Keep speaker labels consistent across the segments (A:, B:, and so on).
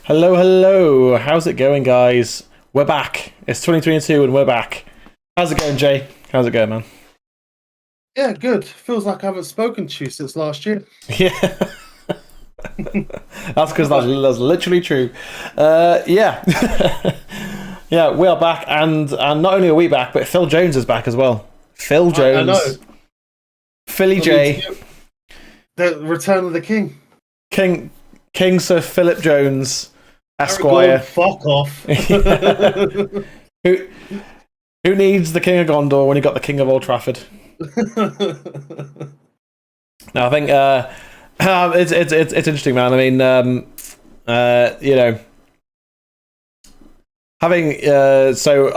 A: Hello, hello. How's it going, guys? We're back. It's 2022 and we're back. How's it going, Jay? How's it going, man?
B: Yeah, good. Feels like I haven't spoken to you since last year.
A: Yeah. That's because that's literally true. Yeah. Yeah, we are back, and not only are we back, but Phil Jones is back as well. Phil Jones.
B: I know.
A: Philly J.
B: The return of the king.
A: King Sir Philip Jones, Esquire.
B: Fuck off.
A: Who needs the King of Gondor when you got the King of Old Trafford? No, I think it's interesting, man. I mean, you know, having so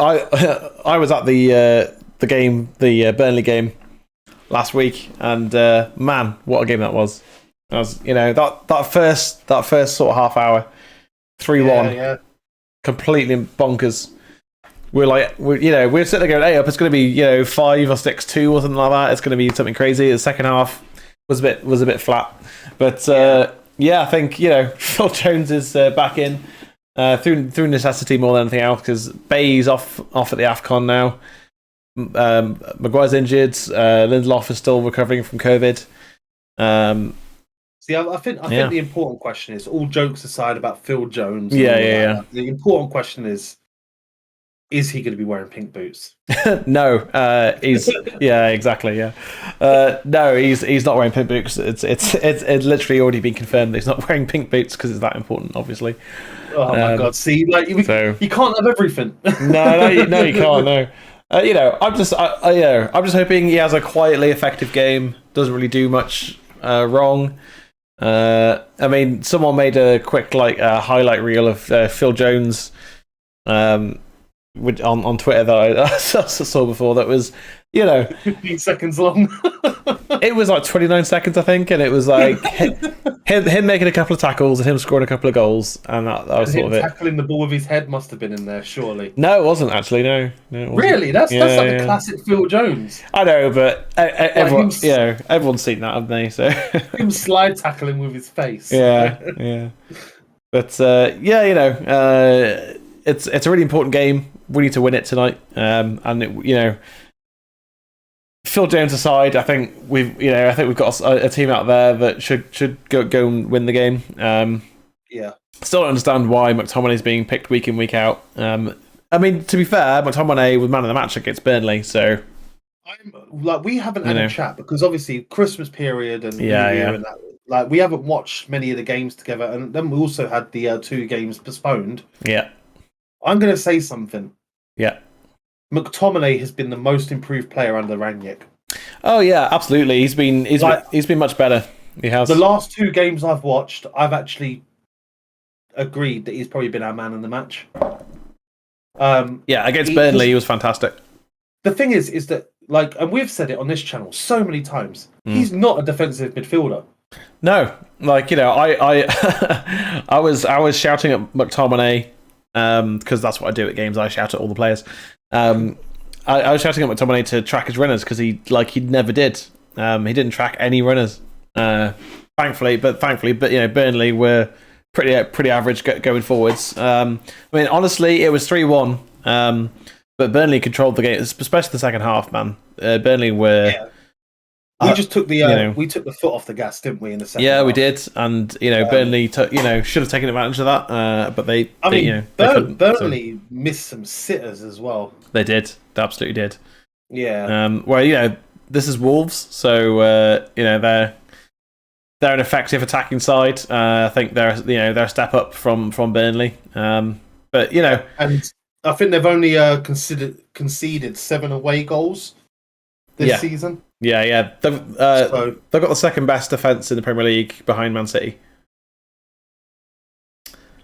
A: I was at the game, the Burnley game last week, and man, what a game that was! That was, you know, that first sort of half hour, 3-1, completely bonkers. We're sitting there going, hey, up, it's going to be, you know, 5 or 6-2 or something like that. It's going to be something crazy. The second half was a bit flat, but I think, you know, Phil Jones is back in through necessity more than anything else, because Bay's off at the AFCON now. Maguire's injured. Lindelof is still recovering from COVID.
B: See, I think the important question is, all jokes aside about Phil Jones.
A: Yeah.
B: The important question is he going to be wearing pink boots?
A: No, he's exactly. No, he's not wearing pink boots. It's literally already been confirmed that he's not wearing pink boots because it's that important, obviously.
B: Oh my god! See, like you can't have everything.
A: No, you can't. No. You know, I'm just hoping he has a quietly effective game. Doesn't really do much wrong. I mean, someone made a quick highlight reel of Phil Jones, on Twitter that I saw before. That was, you know,
B: 15 seconds long.
A: It was like 29 seconds, I think, and it was like him making a couple of tackles and him scoring a couple of goals, and that was sort of it.
B: Tackling the ball with his head must have been in there, surely.
A: No, it wasn't actually. No, it wasn't.
B: Really? That's like the classic Phil Jones.
A: I know, but everyone, everyone's seen that, haven't they? So
B: him slide tackling with his face.
A: Yeah. But you know, it's a really important game. We need to win it tonight, you know, Phil Jones aside, I think we've got a team out there that should go and win the game. Still don't understand why McTominay's being picked week in, week out. I mean, to be fair, McTominay was man of the match against Burnley, so
B: we haven't had a chat because obviously Christmas period and New Year and that, we haven't watched many of the games together, and then we also had the 2 games postponed.
A: Yeah,
B: I'm going to say something.
A: Yeah.
B: McTominay has been the most improved player under Rangnick.
A: Oh yeah, absolutely. He's been much better. He has.
B: The last 2 games I've watched, I've actually agreed that he's probably been our man in the match.
A: Against Burnley, he was fantastic.
B: The thing is that, like, and we've said it on this channel so many times, he's not a defensive midfielder.
A: No, like, you know, I I was shouting at McTominay. Because that's what I do at games. I shout at all the players. I was shouting at McTominay to track his runners because he never did. He didn't track any runners. Thankfully, but you know, Burnley were pretty average going forwards. I mean, honestly, it was 3-1. But Burnley controlled the game, especially the second half. Man, Burnley were.
B: Yeah. We just took the we took the foot off the gas, didn't we? In the second half?
A: We did, and you know, Burnley should have taken advantage of that, but they
B: Burnley missed some sitters as well.
A: They did, they absolutely did.
B: Yeah.
A: Well, you know, this is Wolves, so you know, they're an effective attacking side. I think they're a step up from Burnley. But you know,
B: and I think they've only conceded 7 away goals this season.
A: Yeah. They've got the second best defence in the Premier League behind Man City.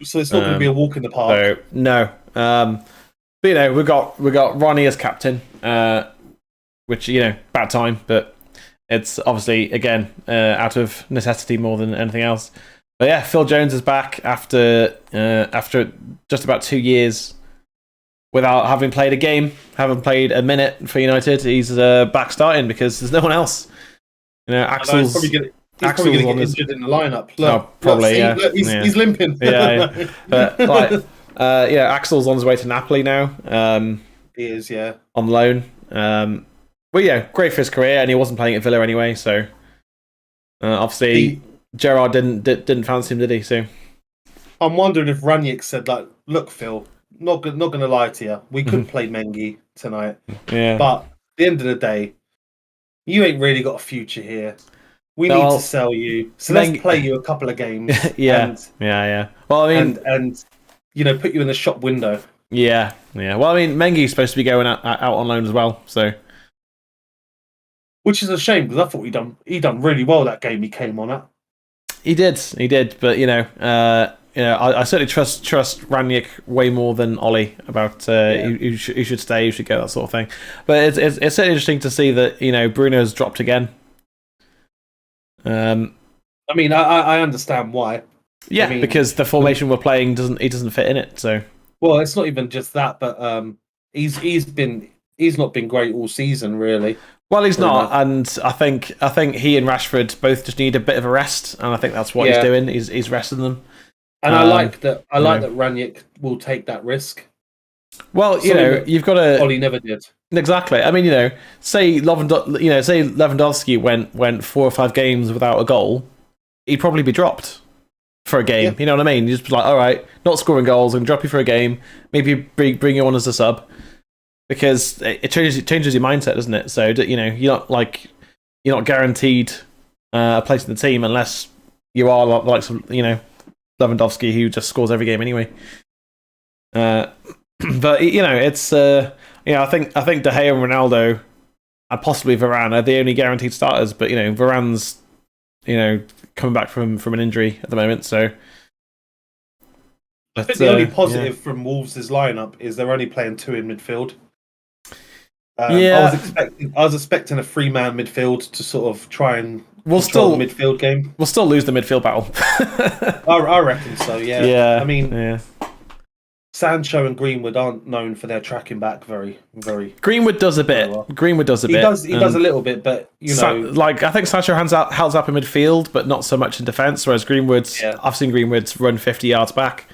B: So it's not going to be a walk in the park.
A: So, no. But you know, we've got Ronnie as captain, which, you know, bad time, but it's obviously again out of necessity more than anything else. But yeah, Phil Jones is back after just about 2 years without having played a game, haven't played a minute for United. He's back starting because there's no one else. You know, Axel's
B: He's
A: Axel's
B: probably going
A: on
B: to get
A: his...
B: injured in the lineup. Look,
A: Oh, probably,
B: look, see, look, he's limping.
A: Yeah. But, like, Axel's on his way to Napoli now.
B: He is, yeah.
A: On loan. But yeah, great for his career, and he wasn't playing at Villa anyway, so... obviously, Gerrard didn't fancy him, did he? So
B: I'm wondering if Ranić said, like, look, Phil, not going to lie to you, we could play Mengi tonight.
A: Yeah.
B: But at the end of the day, you ain't really got a future here. We need to sell you, so let's play you a couple of games.
A: Yeah. Well, I mean,
B: and put you in the shop window.
A: Yeah. Well, I mean, Mengi's supposed to be going out on loan as well, so.
B: Which is a shame because I thought he done really well that game he came on at.
A: He did, but I certainly trust Ranić way more than Ollie about who should stay, who should go, that sort of thing. But it's certainly interesting to see that Bruno's dropped again. I
B: mean, I understand why.
A: Yeah, because the formation we're playing doesn't fit in it. So.
B: Well, it's not even just that, but he's not been great all season, really.
A: Well, he's not, and I think he and Rashford both just need a bit of a rest, and I think that's what he's doing. He's resting them. And
B: I like that. I like that Ranić will take that risk.
A: Well, you've got to.
B: Ollie never did.
A: Exactly. I mean, say Lewandowski went 4 or 5 games without a goal, he'd probably be dropped for a game. Yeah. You know what I mean? You just be like, all right, not scoring goals, I'm gonna drop you for a game. Maybe bring you on as a sub, because it changes your mindset, doesn't it? So you're not guaranteed a place in the team unless you are like some Lewandowski who just scores every game anyway. But it's I think De Gea and Ronaldo and possibly Varane are the only guaranteed starters. But Varane's coming back from an injury at the moment, so.
B: I think the only positive from Wolves' lineup is they're only playing 2 in midfield. I was expecting a 3-man midfield to sort of try and control the midfield game.
A: We'll still lose the midfield battle.
B: I reckon so. Yeah. I mean, Sancho and Greenwood aren't known for their tracking back very, very.
A: Greenwood does a bit.
B: Well.
A: Greenwood does a bit.
B: He does a little bit, but
A: I think Sancho holds up in midfield, but not so much in defence. Whereas I've seen Greenwood run 50 yards back.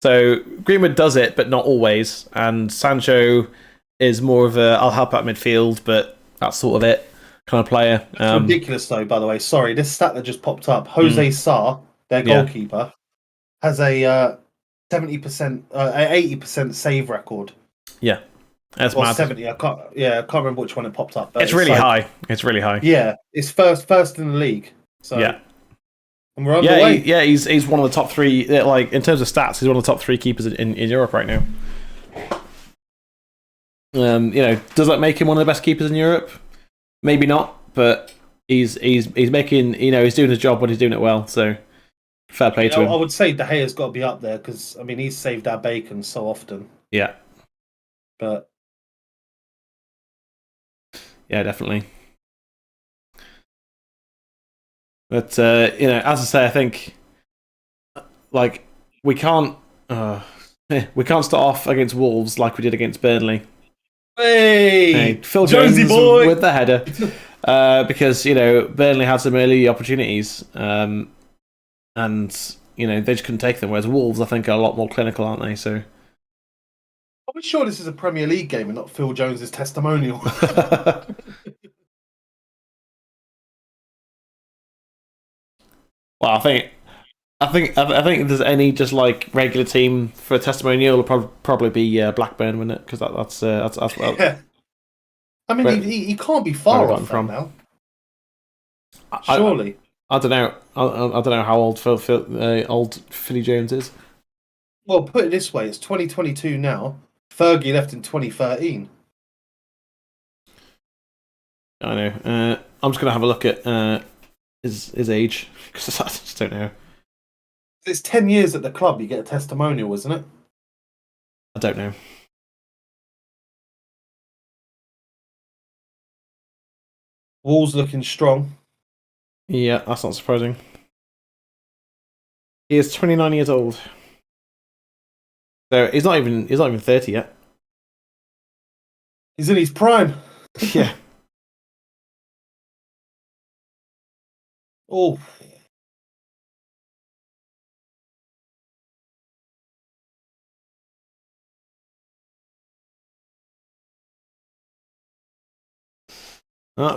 A: So Greenwood does it, but not always. And Sancho is more of a I'll help out midfield, but that's sort of it kind of player.
B: It's ridiculous, though. By the way, sorry, this stat that just popped up: Jose Sarr, their goalkeeper, has a 70%, 80% save record.
A: Yeah, that's mad.
B: 70. I can't remember which one it popped up.
A: It's really high. It's really high.
B: Yeah, it's first in the league. So
A: yeah.
B: And we're on the way.
A: He's one of the top 3. Like in terms of stats, he's one of the top 3 keepers in Europe right now. Does that make him one of the best keepers in Europe? Maybe not, but he's making he's doing his job when he's doing it well. So fair play to him.
B: I would say De Gea's got to be up there because he's saved our bacon so often.
A: Yeah,
B: but
A: yeah, definitely. But as I say, I think we can't start off against Wolves like we did against Burnley.
B: Hey,
A: Phil Jones boy with the header, because Burnley had some early opportunities, and they just couldn't take them. Whereas Wolves, I think, are a lot more clinical, aren't they? So,
B: are we sure this is a Premier League game and not Phil Jones's testimonial?
A: Well, I think if there's any just like regular team for a testimonial, it'll probably be Blackburn, wouldn't it? Because that's
B: yeah. I mean, he can't be far off from now. Surely.
A: I don't know. I don't know how old old Philly Jones is.
B: Well, put it this way: it's 2022 now. Fergie left in 2013.
A: I know. I'm just gonna have a look at his age because I just don't know.
B: It's 10 years at the club. You get a testimonial, isn't it?
A: I don't know.
B: Wolves looking strong.
A: Yeah, that's not surprising. He is 29 years old, so he's not even 30 yet.
B: He's in his prime.
A: Yeah.
B: Oh,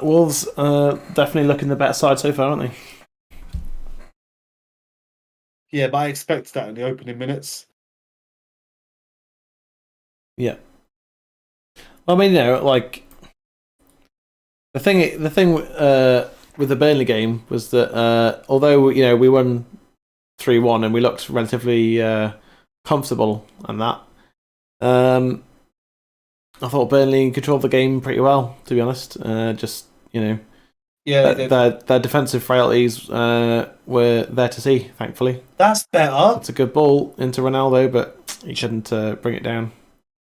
A: Wolves definitely looking the better side so far, aren't they?
B: yeah, but I expected that in the opening minutes.
A: Yeah. I mean, like the thing with the Burnley game was that although we won 3-1 and we looked relatively comfortable and that, I thought Burnley controlled the game pretty well, to be honest. Just
B: yeah, they did.
A: Their defensive frailties were there to see, thankfully.
B: That's better.
A: It's a good ball into Ronaldo, but he couldn't bring it down.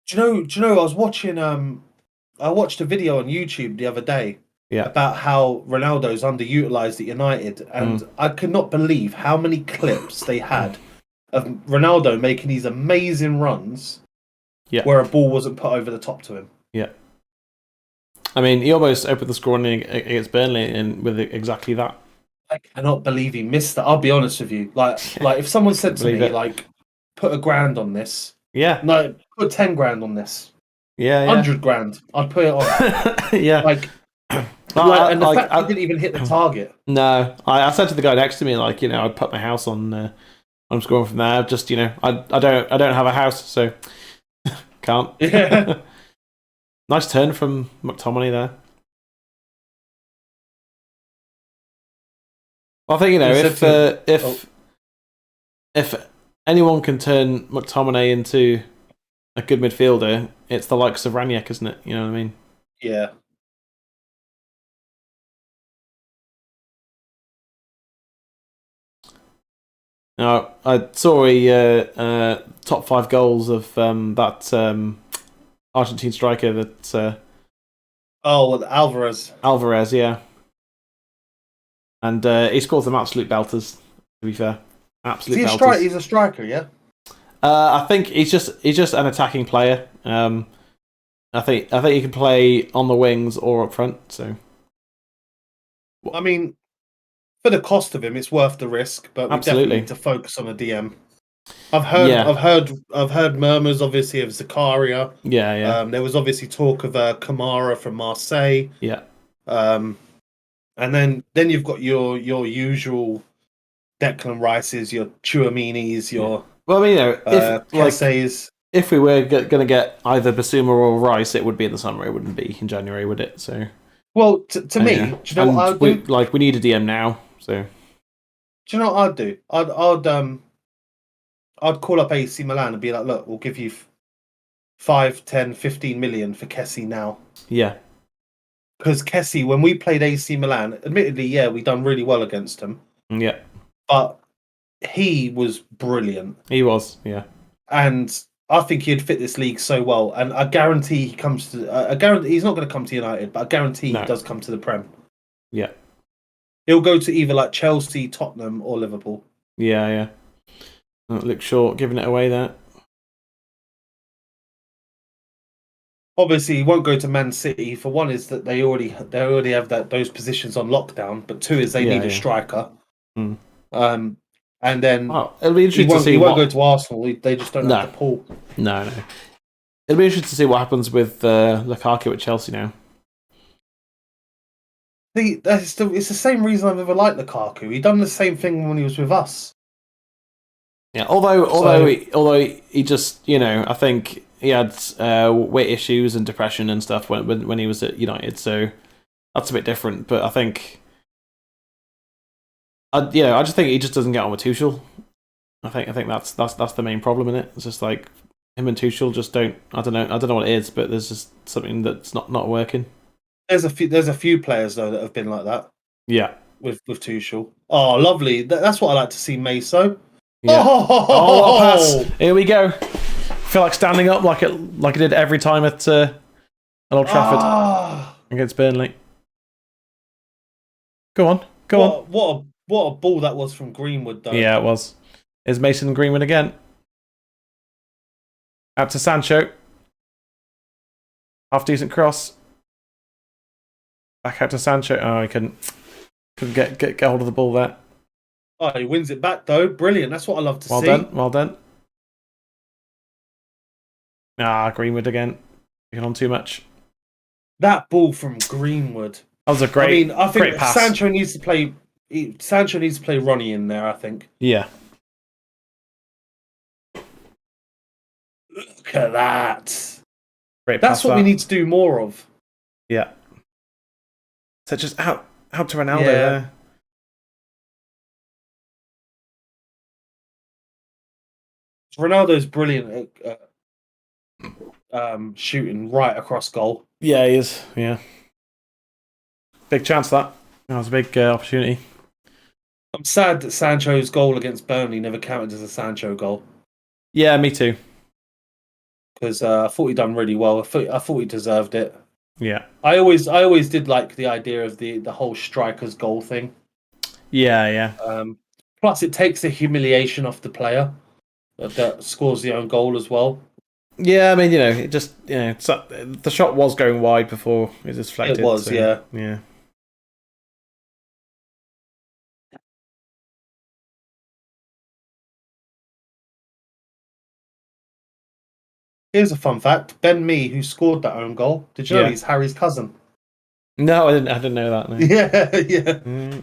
B: Do you know? I was watching. I watched a video on YouTube the other day about how Ronaldo's underutilized at United, and I could not believe how many clips they had of Ronaldo making these amazing runs where a ball wasn't put over the top to him.
A: Yeah. I mean, he almost opened the scoring against Burnley and with exactly that.
B: I cannot believe he missed that. I'll be honest with you. Like if someone said to me, like, put £1,000 on this.
A: Yeah.
B: No, put 10 grand on this.
A: Yeah.
B: 100 grand. I'd put it on.
A: Yeah.
B: And the fact he didn't even hit the target.
A: No, I said to the guy next to me, like, I'd put my house on scoring from there. Just, I don't have a house, so can't.
B: Yeah.
A: Nice turn from McTominay there. Well, I think if anyone can turn McTominay into a good midfielder, it's the likes of Ranić, isn't it? You know what I mean?
B: Yeah.
A: Now, I saw a top 5 goals of that Argentine striker that.
B: Alvarez.
A: Alvarez, yeah. And he scored some absolute belters, to be fair. Absolute belters.
B: He's a striker, yeah?
A: I think he's just an attacking player. I think he can play on the wings or up front. So,
B: I mean, for the cost of him, it's worth the risk. But we definitely need to focus on a DM. I've heard murmurs, obviously, of Zakaria.
A: Yeah.
B: There was obviously talk of Kamara from Marseille.
A: Yeah.
B: And then you've got your usual Declan Rices, your Tchouameni's, your
A: well, if we were going to get either Basuma or Rice, it would be in the summer. It wouldn't be in January, would it? So,
B: well, to me, do you know what I'd do?
A: We need a DM now. So,
B: do you know what I'd do? I'd call up AC Milan and be like, look, we'll give you 5, 10, 15 million for Kessie now.
A: Yeah.
B: Because Kessie, when we played AC Milan, admittedly, yeah, we done really well against them.
A: Yeah.
B: But he was brilliant.
A: He was, yeah.
B: And I think he'd fit this league so well. And I guarantee he comes to. He's not going to come to United, but I guarantee he does come to the Prem.
A: Yeah.
B: He'll go to either like Chelsea, Tottenham, or Liverpool.
A: Yeah. Look short, giving it away there.
B: Obviously, he won't go to Man City. For one, is that they already have those positions on lockdown. But two is they need a striker.
A: Mm.
B: And then
A: it'll be interesting to see.
B: He won't go to Arsenal. They just don't have the pull.
A: No. It'll be interesting to see what happens with Lukaku at Chelsea now.
B: It's the same reason I've ever liked Lukaku. He done the same thing when he was with us.
A: Yeah, although he just, I think he had weight issues and depression and stuff when he was at United, so that's a bit different. But I think, I just think he just doesn't get on with Tuchel. I think that's the main problem in it. It's just like him and Tuchel just don't. I don't know what it is, but there's just something that's not working.
B: There's a few players though that have been like that.
A: Yeah,
B: with Tuchel. Oh, lovely. That's what I like to see, Meso.
A: Yeah. Oh, pass! Here we go. Feel like standing up like I did every time at Old Trafford against Burnley. Go on.
B: What a ball that was from Greenwood, though.
A: Yeah, it was. Is Mason Greenwood again? Out to Sancho. Half decent cross. Back out to Sancho. Oh, he couldn't Couldn't get hold of the ball there.
B: Oh, he wins it back though. Brilliant. That's what I love to see.
A: Well done. Greenwood again. Taking on too much.
B: That ball from Greenwood.
A: That was a great.
B: I think
A: great pass.
B: Sancho needs to play. Sancho needs to play Ronnie in there. I think.
A: Yeah.
B: Look at that.
A: Great
B: That's
A: pass,
B: what we need to do more of.
A: Yeah. So just out to Ronaldo there.
B: Ronaldo's brilliant at shooting right across goal.
A: Yeah, he is. Yeah. Big chance that. That was a big opportunity.
B: I'm sad that Sancho's goal against Burnley never counted as a Sancho goal.
A: Yeah, me too.
B: Because I thought he done really well. I thought he deserved it.
A: Yeah.
B: I always did like the idea of the whole striker's goal thing.
A: Yeah.
B: Plus, it takes the humiliation off the player that scores the own goal as well.
A: Yeah, I mean, it just the shot was going wide before it was deflected.
B: It was,
A: so,
B: yeah. Here's a fun fact: Ben Mee, who scored that own goal, did you know he's Harry's cousin?
A: No, I didn't know that. No.
B: Yeah.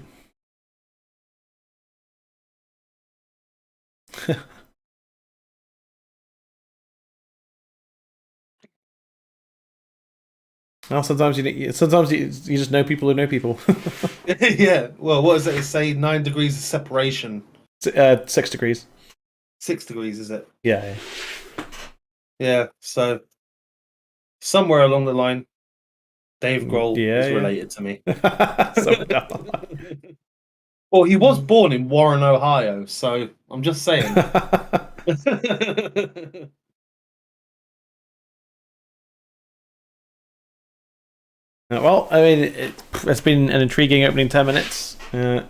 A: Well, sometimes you just know people who know people.
B: Yeah. Well, what does it say? 9 degrees of separation.
A: 6 degrees.
B: 6 degrees, is it?
A: Yeah.
B: Yeah. So somewhere along the line, Dave Grohl is related to me. Well, he was born in Warren, Ohio, so I'm just saying.
A: Well, I mean, it's been an intriguing opening 10 minutes. I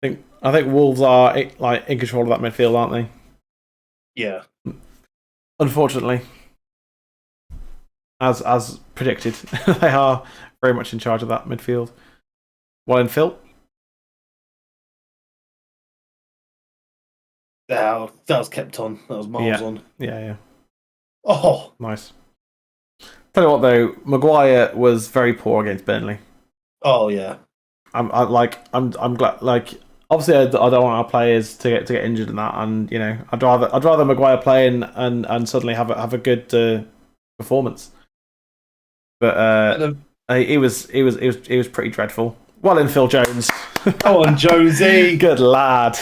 A: think Wolves are in control of that midfield, aren't they?
B: Yeah.
A: Unfortunately, as predicted, they are very much in charge of that midfield. Well, in Phil.
B: That was kept on. That was miles on.
A: Yeah.
B: Oh,
A: nice. Tell you what, though, Maguire was very poor against Burnley.
B: Oh yeah.
A: I'm glad. Like, obviously, I don't want our players to get injured in that, and I'd rather Maguire play and suddenly have a good performance. But he was pretty dreadful. Well, in Phil Jones.
B: Go on, Jonesy.
A: Good lad.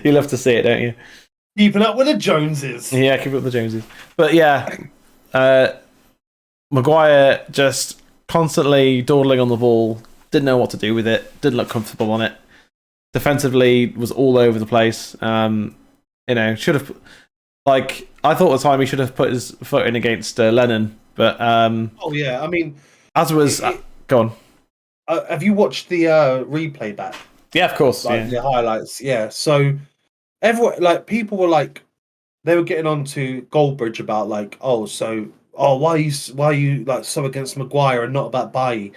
A: You love to see it, don't you?
B: Keeping up with the Joneses.
A: Yeah, keeping up with the Joneses. But yeah, Maguire just constantly dawdling on the ball. Didn't know what to do with it. Didn't look comfortable on it. Defensively was all over the place. Should have I thought at the time he should have put his foot in against Lennon, but
B: oh yeah, I mean,
A: as was go on.
B: Have you watched the replay back?
A: Yeah, of course.
B: The highlights. Yeah. So everyone, people were they were getting on to Goldbridge about why are you so against Maguire and not about Bailly?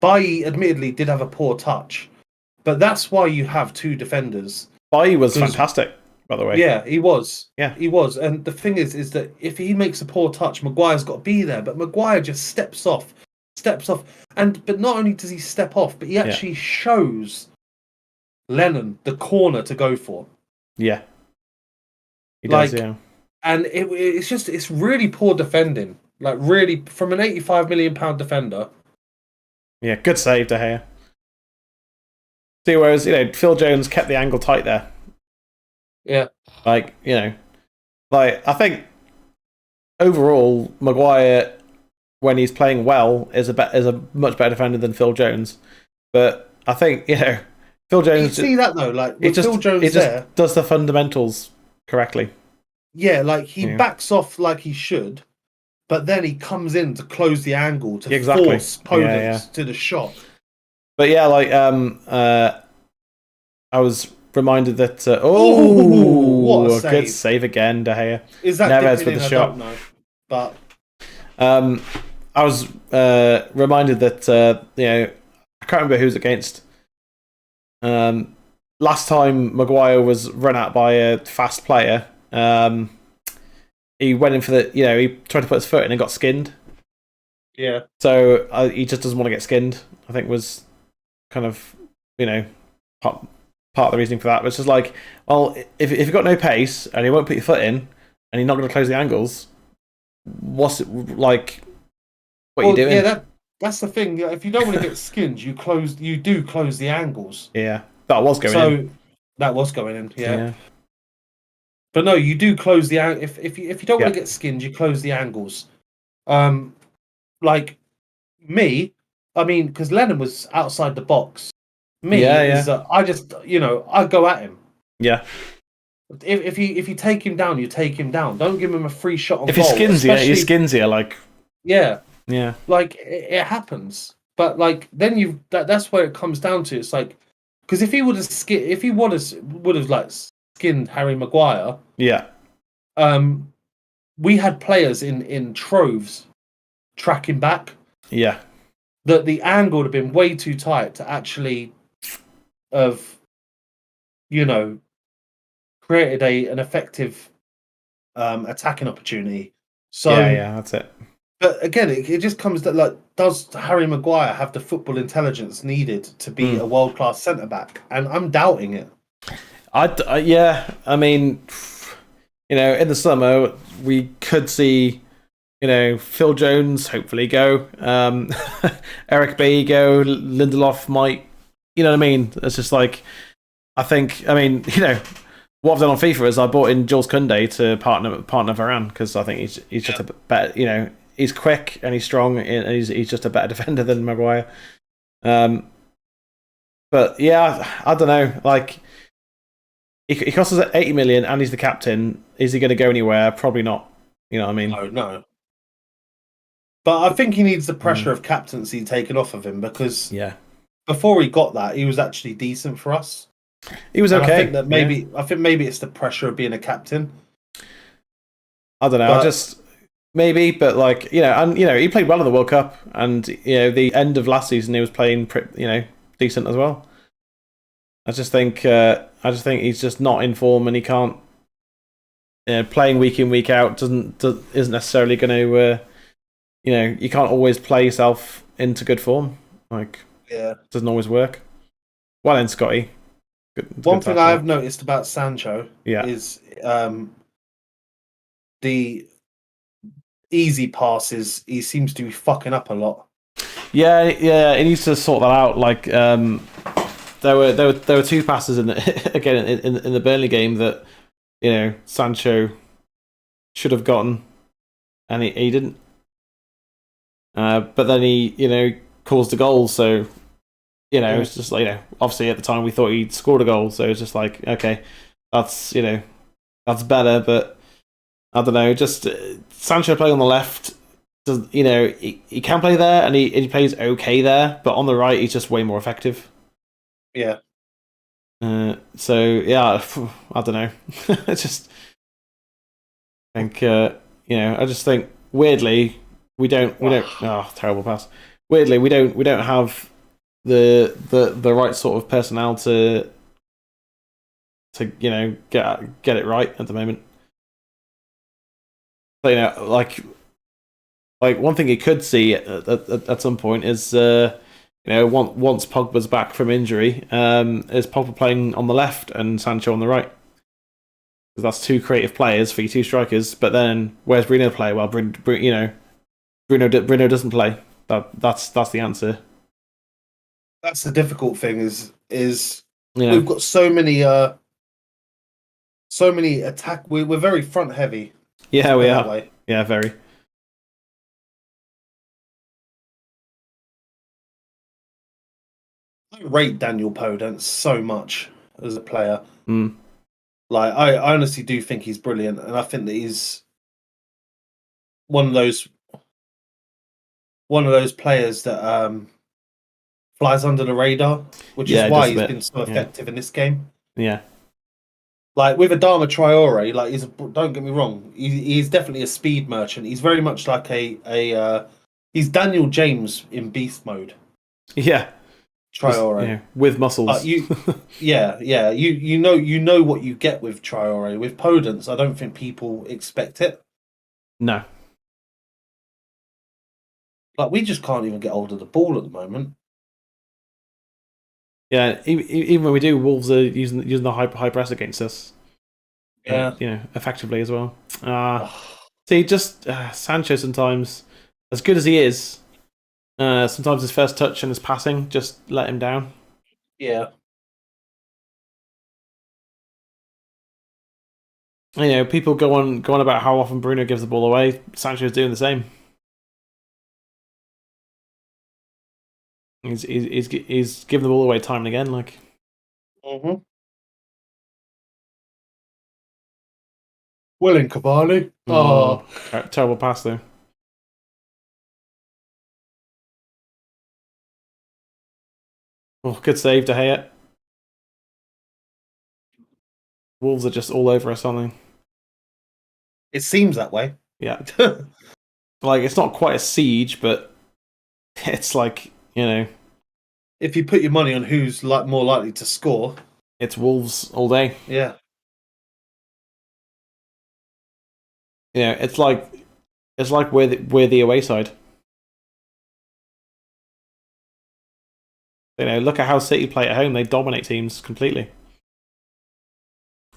B: Bailly admittedly did have a poor touch, but that's why you have two defenders.
A: Bailly was fantastic, by the way.
B: Yeah, he was.
A: Yeah,
B: he was. And the thing is that if he makes a poor touch, Maguire's got to be there. But Maguire just steps off, but not only does he step off, but he actually shows Lennon the corner to go for.
A: Yeah, he does. Yeah,
B: and it's really poor defending. Really, from an £85 million defender.
A: Yeah, good save, De Gea. See, whereas Phil Jones kept the angle tight there.
B: Yeah,
A: I think overall Maguire, when he's playing well, is a much better defender than Phil Jones. But I think Phil Jones.
B: You see that though, Phil Jones
A: just does the fundamentals correctly.
B: Yeah, he backs off like he should, but then he comes in to close the angle to force opponents to the shot. But
A: yeah, I was reminded that what a good save again, De Gea.
B: Is that
A: Neves with the shot?
B: I don't know, but
A: I was reminded that I can't remember who's against, Last time Maguire was run out by a fast player, he went in for he tried to put his foot in and got skinned.
B: Yeah.
A: So he just doesn't want to get skinned. I think was kind of part of the reasoning for that. But it's just like, well, if you've got no pace and you won't put your foot in and you're not going to close the angles, what's it like? What are you doing?
B: Yeah, that's the thing. If you don't want to get skinned, you do close the angles.
A: Yeah, that was going in.
B: That was going in. Yeah. But no, you do close the if you don't want to get skinned, you close the angles. Like me, I mean, because Lennon was outside the box. I just I go at him.
A: Yeah.
B: If you take him down, you take him down. Don't give him a free shot on goal.
A: If he skins you, like
B: yeah.
A: Like
B: it happens, but like then that's where it comes down to. It's like because if he would have like skinned Harry Maguire, we had players in troves tracking back.
A: Yeah,
B: that the angle would have been way too tight to actually have created an effective attacking opportunity. So
A: yeah, that's it.
B: But again, it just comes to like, does Harry Maguire have the football intelligence needed to be a world-class centre-back? And I'm doubting it.
A: I mean, in the summer, we could see, Phil Jones hopefully go, Eric Bailly go, Lindelof might, you know what I mean? It's just like, what I've done on FIFA is I brought in Jules Koundé to partner Varane because I think he's just a better, he's quick and he's strong and he's just a better defender than Maguire. But yeah, I don't know. Like, he costs us 80 million and he's the captain. Is he going to go anywhere? Probably not. You know what I mean?
B: No. But I think he needs the pressure of captaincy taken off of him because before he got that, he was actually decent for us.
A: He was okay.
B: I think maybe it's the pressure of being a captain.
A: I don't know. Maybe, but like he played well in the World Cup, and the end of last season he was playing decent as well. I just think he's just not in form, and he can't. Playing week in week out isn't necessarily going to. You can't always play yourself into good form. Like, it doesn't always work. Well, then, Scotty.
B: One thing I have noticed about Sancho is the easy passes. He seems to be fucking up a lot.
A: Yeah, he needs to sort that out. Like, there were two passes in the Burnley game that Sancho should have gotten, and he didn't. But then he caused the goal, so it's just like obviously at the time we thought he'd scored a goal, so it's just like, okay, that's that's better, but I don't know. Just Sancho playing on the left, he can play there and he plays okay there, but on the right he's just way more effective.
B: Yeah.
A: So yeah, I don't know. It's just think I just think weirdly we don't terrible pass. Weirdly we don't have the right sort of personnel to get it right at the moment. But like one thing you could see at some point is once Pogba's back from injury, is Pogba playing on the left and Sancho on the right. Because that's two creative players for your two strikers. But then where's Bruno play? Well, Bruno doesn't play. That's the answer.
B: That's the difficult thing is we've got so many attack. We're very front heavy.
A: Yeah, we are. Way. Yeah, very.
B: I rate Daniel Podence so much as a player.
A: Mm.
B: Like I honestly do think he's brilliant, and I think that he's one of those players that flies under the radar, which is why he's been so effective in this game.
A: Yeah.
B: Like with Adama Traore, like don't get me wrong, he's definitely a speed merchant. He's very much like he's Daniel James in beast mode.
A: Yeah.
B: Traore.
A: With muscles.
B: You know what you get with Traore. With Podence, I don't think people expect it.
A: No.
B: Like, we just can't even get hold of the ball at the moment.
A: Yeah, even when we do, Wolves are using the high press against us.
B: Yeah.
A: Effectively as well. See, just Sancho sometimes, as good as he is, sometimes his first touch and his passing just let him down.
B: Yeah.
A: People go on about how often Bruno gives the ball away. Sancho's doing the same. He's giving the ball away time and again. Like.
B: Mm-hmm. Well, in Cavani. Oh,
A: terrible pass though. Oh, good save, De Gea. Wolves are just all over us, aren't they?
B: It seems that way.
A: Yeah. Like, it's not quite a siege, but it's like,
B: if you put your money on who's more likely to score,
A: it's Wolves all day.
B: Yeah.
A: It's like we're the away side. Look at how City play at home. They dominate teams completely.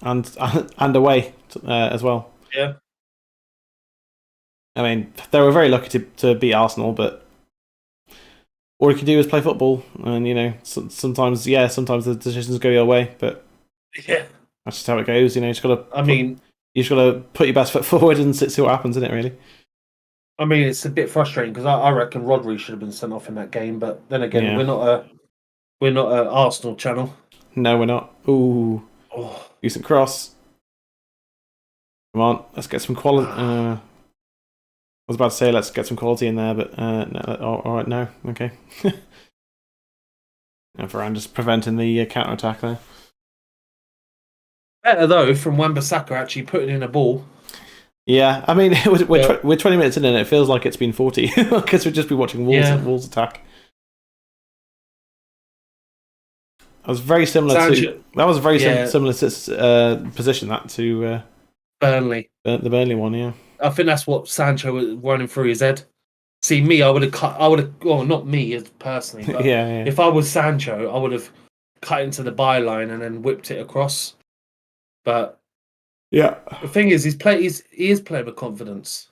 A: And away as well.
B: Yeah.
A: I mean, they were very lucky to beat Arsenal, but all you can do is play football, and sometimes the decisions go your way, but
B: yeah,
A: that's just how it goes. You just got to.
B: You
A: just got to put your best foot forward and see what happens, isn't it? Really.
B: I mean, it's a bit frustrating because I reckon Rodri should have been sent off in that game, but then again, we're not a Arsenal channel.
A: No, we're not. Ooh, decent cross. Come on, let's get some quality. I was about to say let's get some quality in there, but no. All right, no, okay. Varane just preventing the counter attack there.
B: Better though from Wan-Bissaka actually putting in a ball.
A: Yeah, I mean we're 20 minutes in and it feels like it's been 40 because we've just been watching Wolves attack. That was very similar similar position to
B: Burnley.
A: The Burnley one, yeah.
B: I think that's what Sancho was running through his head. See, me, I would have. Well, not me as personally, but if I was Sancho, I would have cut into the byline and then whipped it across. But
A: yeah,
B: the thing is, he is playing with confidence.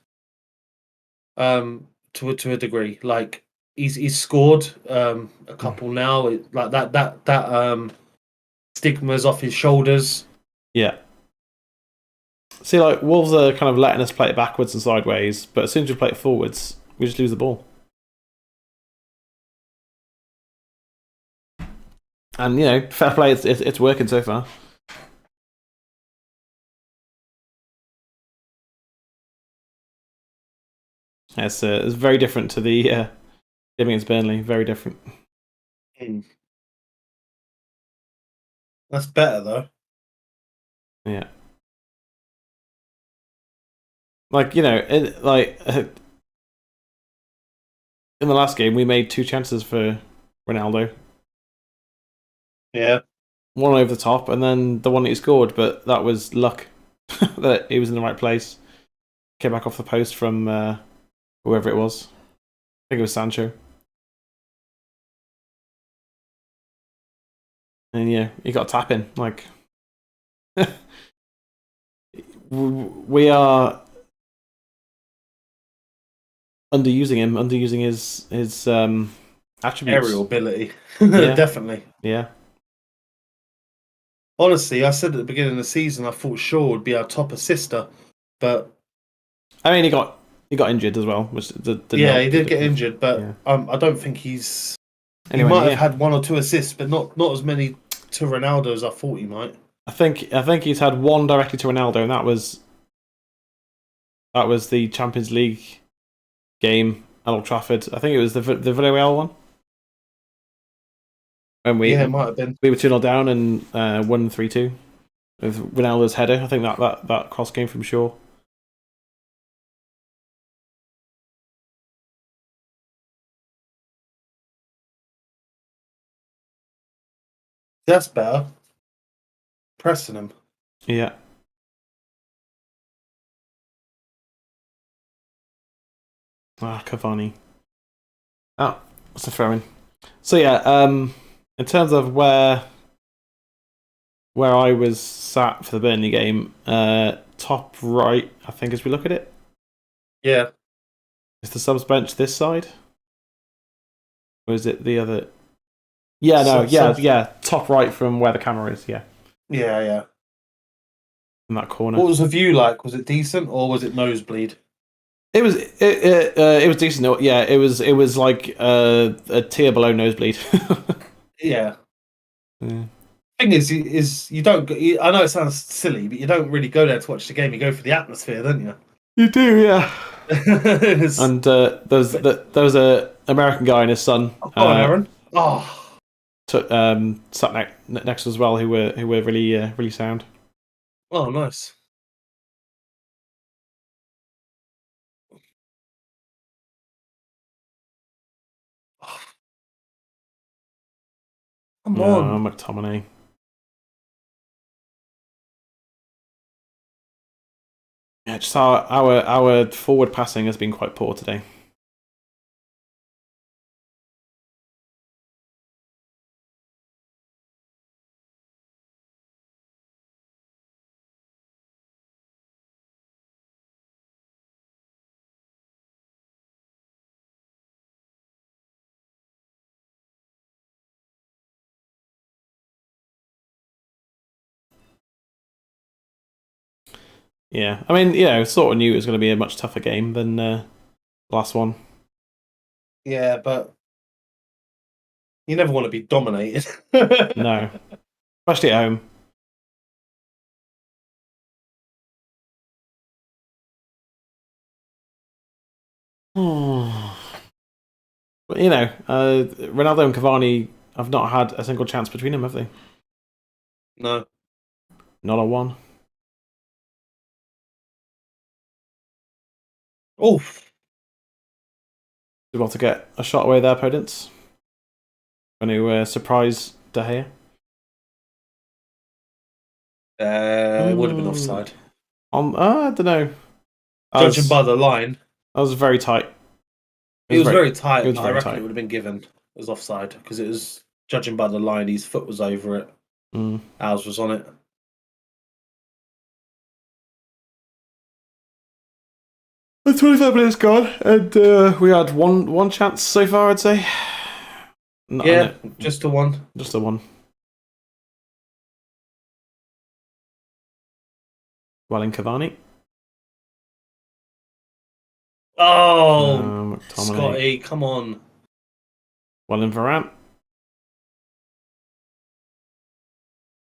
B: To a degree, like he's scored a couple now. Like that stigma's off his shoulders.
A: Yeah. See, like Wolves are kind of letting us play it backwards and sideways, but as soon as we play it forwards, we just lose the ball. And fair play, it's working so far. It's very different to the game against Burnley. Very different.
B: That's better though.
A: Yeah. Like in the last game, we made 2 chances for Ronaldo.
B: Yeah.
A: One over the top, and then the one that he scored, but that was luck that he was in the right place. Came back off the post from whoever it was. I think it was Sancho. And yeah, he got a tap in. Like, we are underusing his attributes.
B: Aerial ability. Definitely.
A: Yeah.
B: Honestly, I said at the beginning of the season I thought Shaw would be our top assister, but
A: I mean he got injured as well. Which he
B: did get injured, but I don't think he's. He might have had 1 or 2 assists, but not as many to Ronaldo as I thought he might.
A: I think he's had 1 directly to Ronaldo, and that was the Champions League game at Old Trafford. I think it was the Villarreal one. When
B: it might have been.
A: We were 2-0 down and won 3-2 with Ronaldo's header. I think that cross came from Shaw.
B: That's better. Pressing him.
A: Yeah. Cavani. Oh, that's a throw in. So yeah, in terms of where I was sat for the Burnley game, top right, I think, as we look at it.
B: Yeah.
A: Is the subs bench this side? Or is it the other? Yeah, no, yeah, top right from where the camera is, yeah.
B: Yeah.
A: In that corner.
B: What was the view like? Was it decent or was it nosebleed?
A: It was decent. Yeah, it was like a tier below nosebleed.
B: Yeah. Thing is you don't. I know it sounds silly, but you don't really go there to watch the game. You go for the atmosphere, don't you?
A: You do, yeah. And there was a American guy and his son.
B: Go on, Aaron.
A: Sat next as well, who were really sound.
B: Oh, nice. Come on,
A: McTominay. Yeah, just our forward passing has been quite poor today. Yeah, I mean, sort of knew it was going to be a much tougher game than last one.
B: Yeah, but you never want to be dominated.
A: No, especially at home. But Ronaldo and Cavani have not had a single chance between them, have they?
B: No,
A: not a one.
B: Oof.
A: Able to get a shot away their opponents. Going to surprise De Gea.
B: It would have been offside.
A: I don't know.
B: Judging by the line,
A: that was very tight.
B: It was very tight.
A: It was
B: I reckon
A: tight.
B: It would have been given as offside because it was judging by the line. His foot was over it. Ours was on it.
A: The 25 minutes gone, and we had one chance so far, I'd say.
B: Just the one.
A: Just the one. Well, in Cavani.
B: Oh, Scotty, come on.
A: Well, in Varane.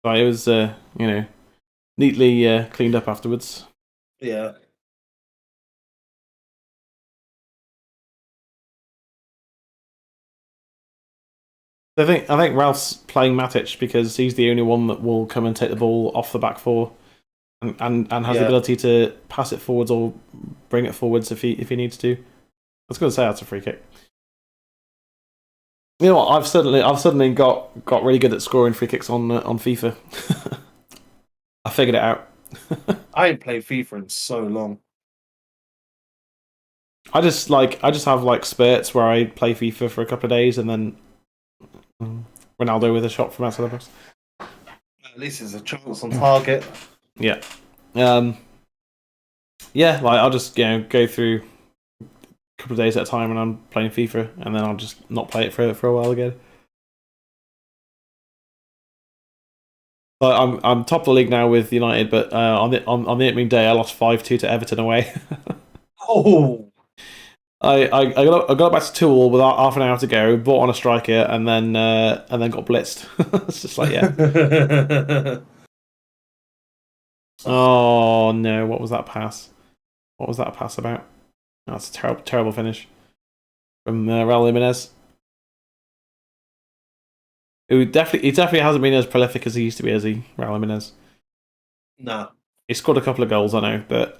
A: But it was, neatly cleaned up afterwards.
B: Yeah.
A: I think Ralph's playing Matic because he's the only one that will come and take the ball off the back four, and has the ability to pass it forwards or bring it forwards if he needs to. I was going to say that's a free kick. You know what? I've suddenly got really good at scoring free kicks on FIFA. I figured it out.
B: I ain't played FIFA in so long.
A: I just have like spurts where I play FIFA for a couple of days and then Ronaldo with a shot from outside the box.
B: At least there's a chance on target.
A: Yeah. Like I'll just go through a couple of days at a time when I'm playing FIFA, and then I'll just not play it for a while again. But I'm top of the league now with United, but on the opening day I lost 5-2 to Everton away.
B: Oh.
A: I got back to 2-2 with half an hour to go, bought on a striker, and then got blitzed. It's just like, yeah. Oh no! What was that pass? What was that pass about? That's a terrible finish from Raul Jimenez. He definitely hasn't been as prolific as he used to be, has he, Raul Jimenez?
B: No.
A: He scored a couple of goals, I know, but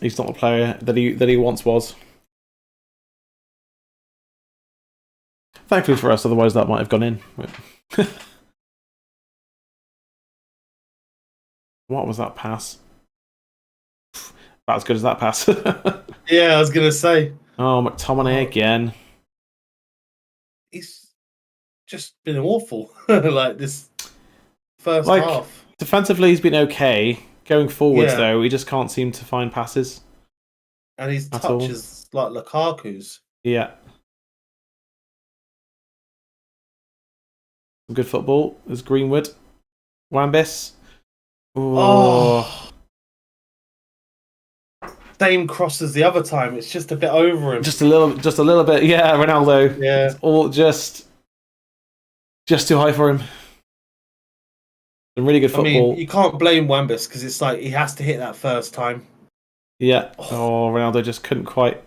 A: he's not the player that he once was. Thankfully for us, otherwise that might have gone in. What was that pass? About as good as that pass.
B: Yeah, I was gonna say.
A: Oh, McTominay again.
B: He's just been awful. Like this first half.
A: Defensively, he's been okay. Going forwards,
B: Yeah.
A: though, he just can't seem to find passes.
B: And his
A: At
B: touch
A: all.
B: is like Lukaku's.
A: Yeah. Some good football. There's Greenwood. Wambis.
B: Oh. Same cross as the other time. It's just a bit over him.
A: Just a little bit. Yeah, Ronaldo.
B: Yeah.
A: It's all just too high for him. Some really good football.
B: I mean, you can't blame Wambis because it's like he has to hit that first time.
A: Yeah. Oh, Ronaldo just couldn't quite.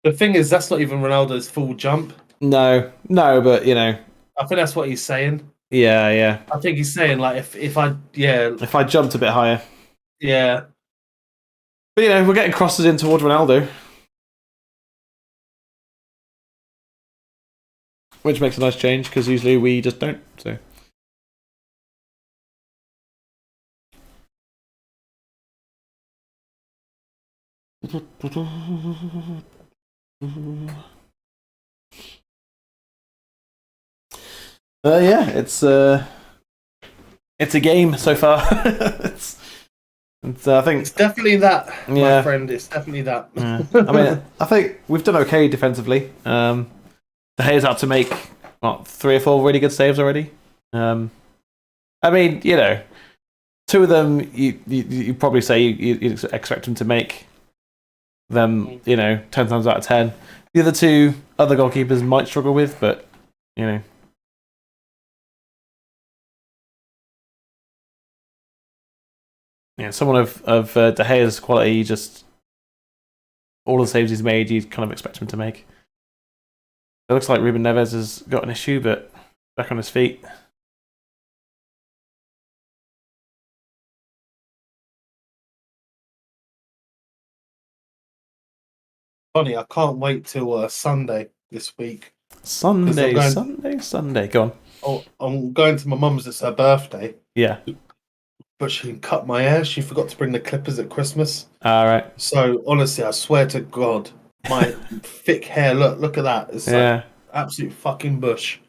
B: The thing is, that's not even Ronaldo's full jump.
A: No, but you know.
B: I think that's what he's saying.
A: Yeah.
B: I think he's saying like if I
A: jumped a bit higher.
B: Yeah.
A: But you know, we're getting crosses in towards Ronaldo. Which makes a nice change because usually we just don't. So. Yeah, it's a game so far. I think
B: it's definitely that,
A: yeah.
B: my friend. It's definitely that.
A: Yeah. I mean, I think we've done okay defensively. De Gea's had to make 3 or 4 really good saves already. I mean, you know, 2 of them you probably say you'd expect him to make them, you know, 10 times out of 10. The other 2 other goalkeepers might struggle with, but you know. Yeah, someone of De Gea's quality, just all the saves he's made, you'd kind of expect him to make. It looks like Ruben Neves has got an issue, but back on his feet.
B: Funny, I can't wait till Sunday this week.
A: Sunday. Go on.
B: Oh, I'm going to my mum's. It's her birthday.
A: Yeah.
B: But she can cut my hair. She forgot to bring the clippers at Christmas.
A: All right.
B: So honestly, I swear to God, my thick hair. Look at that. It's like absolute fucking bush.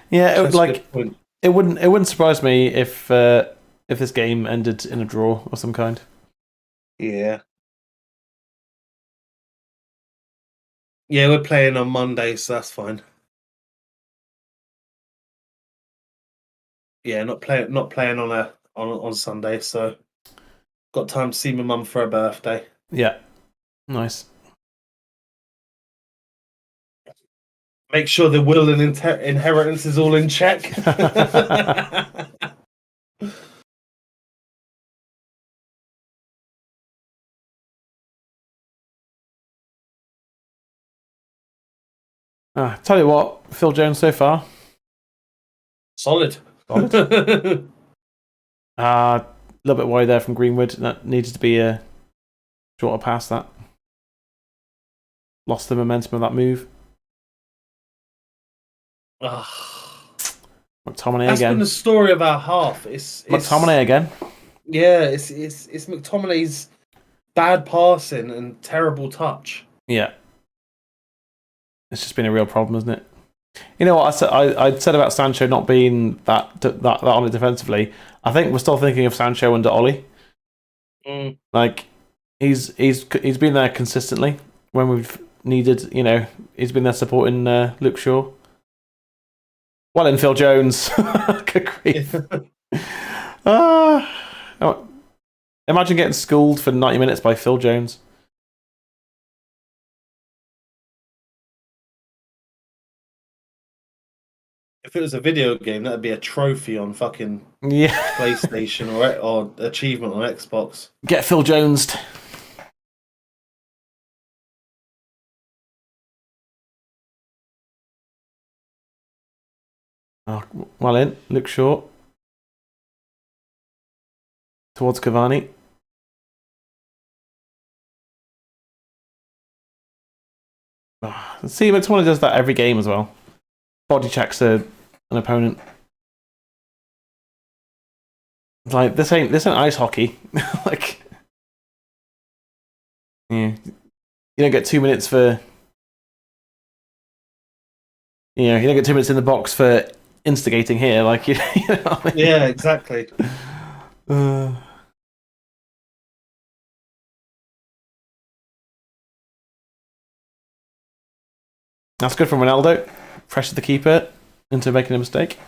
A: Yeah, it wouldn't surprise me if this game ended in a draw or some kind.
B: Yeah. Yeah, we're playing on Monday, so that's fine. Yeah, not playing on Sunday, so got time to see my mum for her birthday.
A: Yeah, nice.
B: Make sure the will and inheritance is all in check.
A: Tell you what, Phil Jones so far.
B: Solid.
A: A little bit wide there from Greenwood. That needed to be a shorter pass. That lost the momentum of that move. McTominay
B: That's
A: again.
B: been the story of our half. It's
A: McTominay again.
B: Yeah, it's McTominay's bad passing and terrible touch.
A: Yeah, it's just been a real problem, isn't it? You know what I said about Sancho not being that on it defensively. I think we're still thinking of Sancho under Ollie. Like he's been there consistently when we've needed. You know, he's been there supporting Luke Shaw. Well, in Phil Jones. Good grief. Imagine getting schooled for 90 minutes by Phil Jones.
B: If it was a video game, that'd be a trophy on fucking
A: Yeah.
B: PlayStation or achievement on Xbox.
A: Get Phil Jonesed. Oh, well in. Luke Shaw. Towards Cavani. See, McTominay does that every game as well. Body checks an opponent. It's like this ain't ice hockey. Like, yeah, you don't get 2 minutes for. You know, you don't get 2 minutes in the box for instigating here. Like, you know what I mean?
B: Yeah, exactly.
A: That's good from Ronaldo. Pressure the keeper into making a mistake.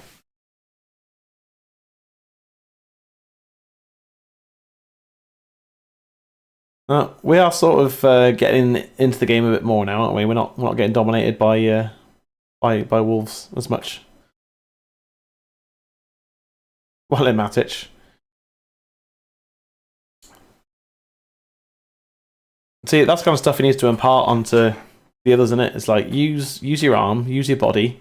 A: We are sort of getting into the game a bit more now, aren't we? We're not getting dominated by Wolves as much. Well, in Matic. See, that's the kind of stuff he needs to impart onto the others, in it. It's like use your arm, use your body,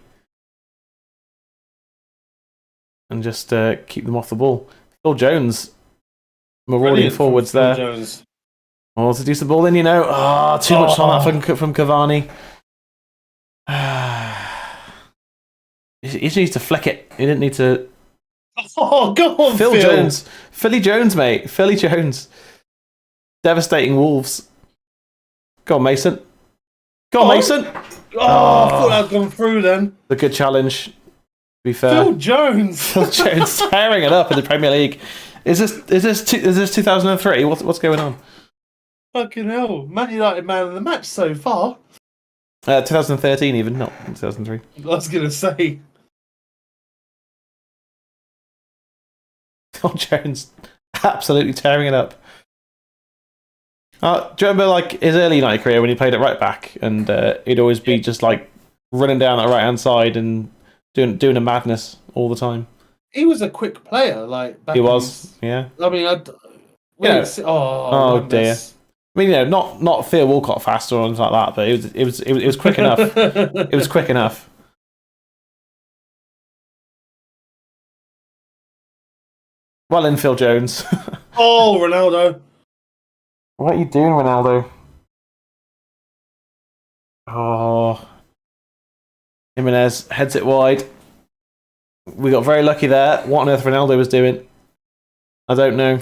A: and just keep them off the ball. Phil Jones, marauding forwards there.
B: Jones.
A: Oh, to do some ball in, you know. Too much on that from Cavani. He just needs to flick it. He didn't need to.
B: Oh, go on, Phil
A: Jones. Philly Jones, mate. Philly Jones. Devastating Wolves. Go on, Mason. Go on, Mason.
B: I thought that had gone through then.
A: A good challenge, to be fair.
B: Phil Jones.
A: Phil Jones tearing it up in the Premier League. Is this 2003? What's going on?
B: Fucking hell. Man United man of the match so far.
A: 2013 even, not 2003.
B: I was going to say.
A: Phil Jones absolutely tearing it up. Do you remember like his early United career when he played at right back and he'd always be just like running down that right hand side and doing a madness all the time?
B: He was a quick player, like back
A: he was, yeah.
B: I mean,
A: oh dear. I mean, you know, not Theo Walcott fast or anything like that, but it was quick enough. It was quick enough. Well in, Phil Jones.
B: Oh, Ronaldo.
A: What are you doing, Ronaldo? Oh. Jimenez heads it wide. We got very lucky there. What on earth Ronaldo was doing? I don't know.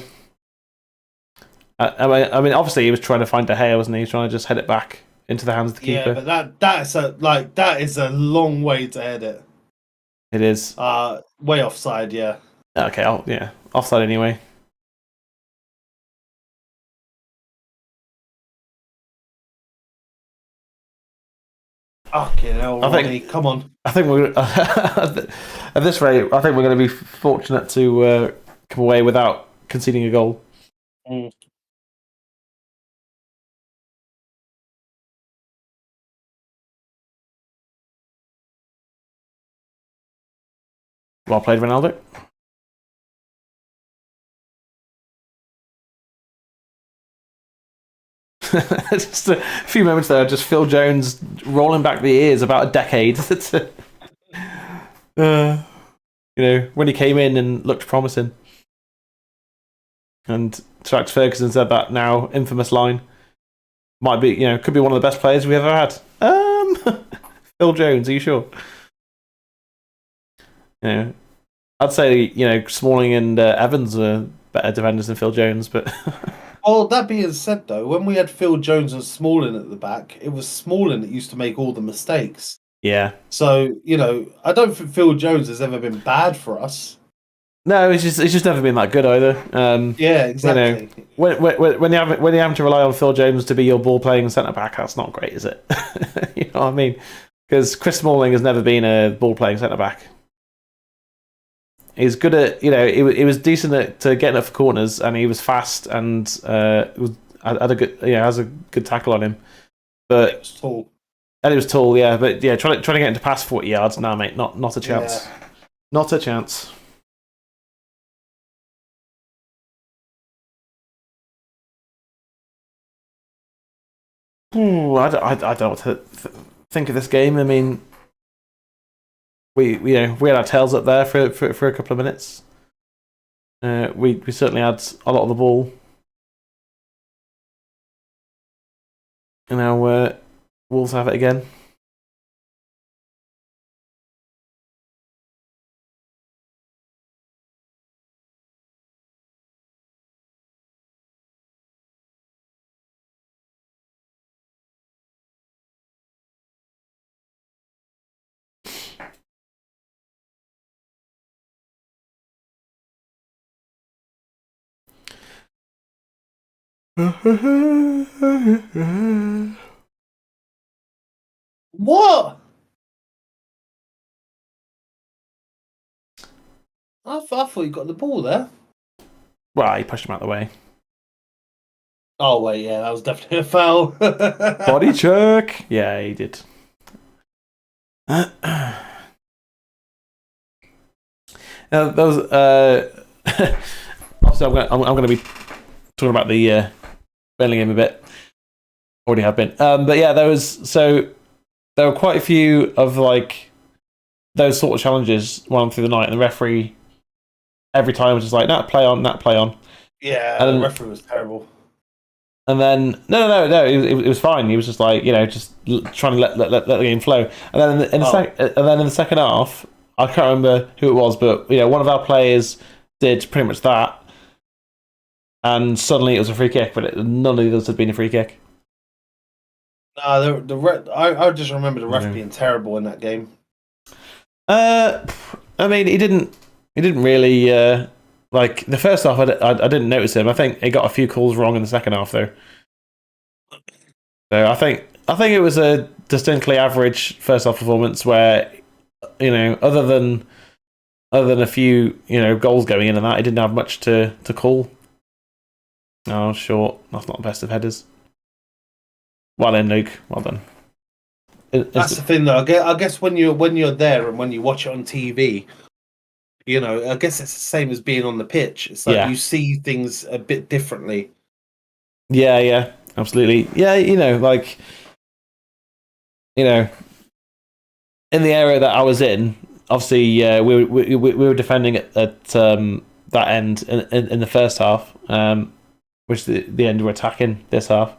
A: I mean, obviously he was trying to find De Gea, wasn't he? He was trying to just head it back into the hands of the keeper.
B: Yeah, but that is a long way to head it.
A: It is.
B: Way offside, yeah.
A: Okay, offside anyway.
B: Fucking hell, Ronnie, come on.
A: I think we're at this rate. I think we're going to be fortunate to come away without conceding a goal.
B: Mm.
A: Well played, Ronaldo. Just a few moments there, just Phil Jones rolling back the ears about a decade. You know, when he came in and looked promising. And Alex Ferguson said that now infamous line. Might be, you know, could be one of the best players we've ever had. Phil Jones, are you sure? You know, I'd say, you know, Smalling and Evans are better defenders than Phil Jones, but.
B: Well, that being said, though, when we had Phil Jones and Smalling at the back, it was Smalling that used to make all the mistakes.
A: Yeah.
B: So, you know, I don't think Phil Jones has ever been bad for us.
A: No, it's just never been that good either.
B: Yeah, exactly.
A: You know, when you have to rely on Phil Jones to be your ball playing centre back, that's not great, is it? You know what I mean? Because Chris Smalling has never been a ball playing centre back. He's good at, you know, he was decent at getting up for corners, and he was fast and had a good, has a good tackle on him. But
B: it was tall.
A: And he was tall, yeah. But yeah, trying to get him to pass 40 yards, nah, mate, not a chance.
B: Yeah.
A: Not a chance. Ooh, I don't know what to think of this game. I mean, we had our tails up there for a couple of minutes. We certainly had a lot of the ball. And now Wolves have it again.
B: What? I thought you got the ball there.
A: Well, he pushed him out of the way.
B: Oh wait, yeah, that was definitely a foul.
A: Body check. Yeah, he did. That was obviously I'm going to be talking about the Burnley game a bit. Already have been, but yeah, there were quite a few of like those sort of challenges running through the night, and the referee every time was just like, "That play on, that play on."
B: Yeah,
A: and
B: the referee was terrible.
A: And then no, it was fine. He was just like, just trying to let the game flow. And then in the second half, I can't remember who it was, but one of our players did pretty much that, and suddenly it was a free kick. But none of those had been a free kick.
B: No, I just remember the ref being terrible in that game.
A: I mean, he didn't really like the first half. I didn't notice him. I think he got a few calls wrong in the second half, though. So I think it was a distinctly average first half performance where, other than a few goals going in and that, he didn't have much to call. Oh, short. That's not the best of headers. Well done, Luke. Well done.
B: That's the thing, though. I guess when you're there and when you watch it on TV, I guess it's the same as being on the pitch. It's like you see things a bit differently.
A: Yeah, absolutely. Yeah, in the area that I was in, obviously, we were defending at that end in the first half, which the end were attacking this half.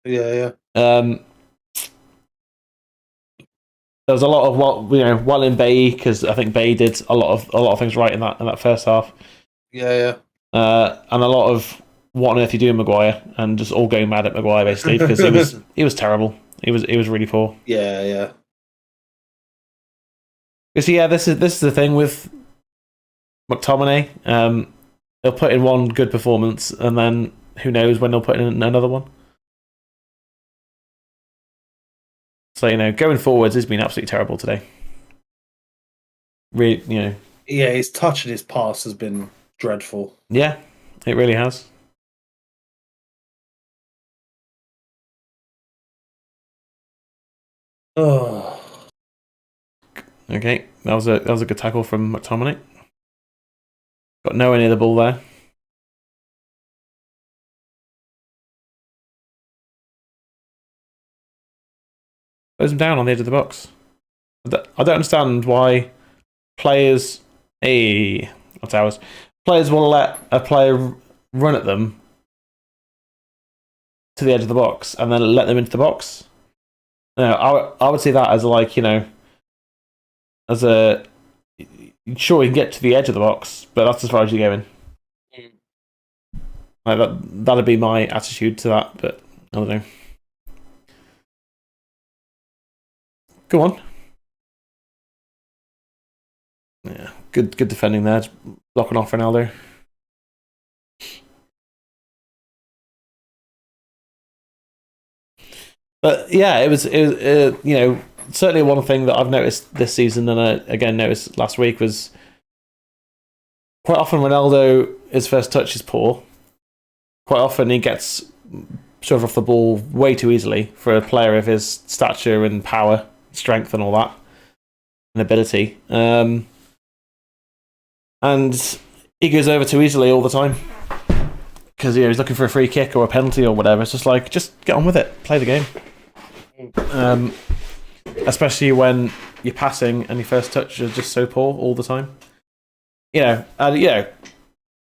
B: Yeah.
A: There was a lot of while in Bay, because I think Bay did a lot of things right in that first half.
B: Yeah.
A: And a lot of what on earth are you doing, Maguire, and just all going mad at Maguire basically because he was terrible. He was really poor.
B: Yeah.
A: So yeah, this is the thing with McTominay. He'll put in one good performance, and then who knows when they'll put in another one. So going forwards, he's been absolutely terrible today. Really,
B: Yeah, his touch and his pass has been dreadful.
A: Yeah, it really has.
B: Oh.
A: Okay, that was a good tackle from McTominay. Got nowhere near the ball there. Close him down on the edge of the box. I don't understand why players will let a player run at them to the edge of the box and then let them into the box. I would see that as as a sure you can get to the edge of the box, but that's as far as you're going. That'd be my attitude to that, but I don't know. Go on. Yeah, good defending there. Just blocking off Ronaldo. But yeah, it was certainly one thing that I've noticed this season, and I again noticed last week, was quite often Ronaldo, his first touch is poor. Quite often he gets sort of off the ball way too easily for a player of his stature and power, strength, and all that, and ability. And he goes over too easily all the time because he's looking for a free kick or a penalty or whatever. It's just like, just get on with it, play the game. Especially when you're passing and your first touch is just so poor all the time.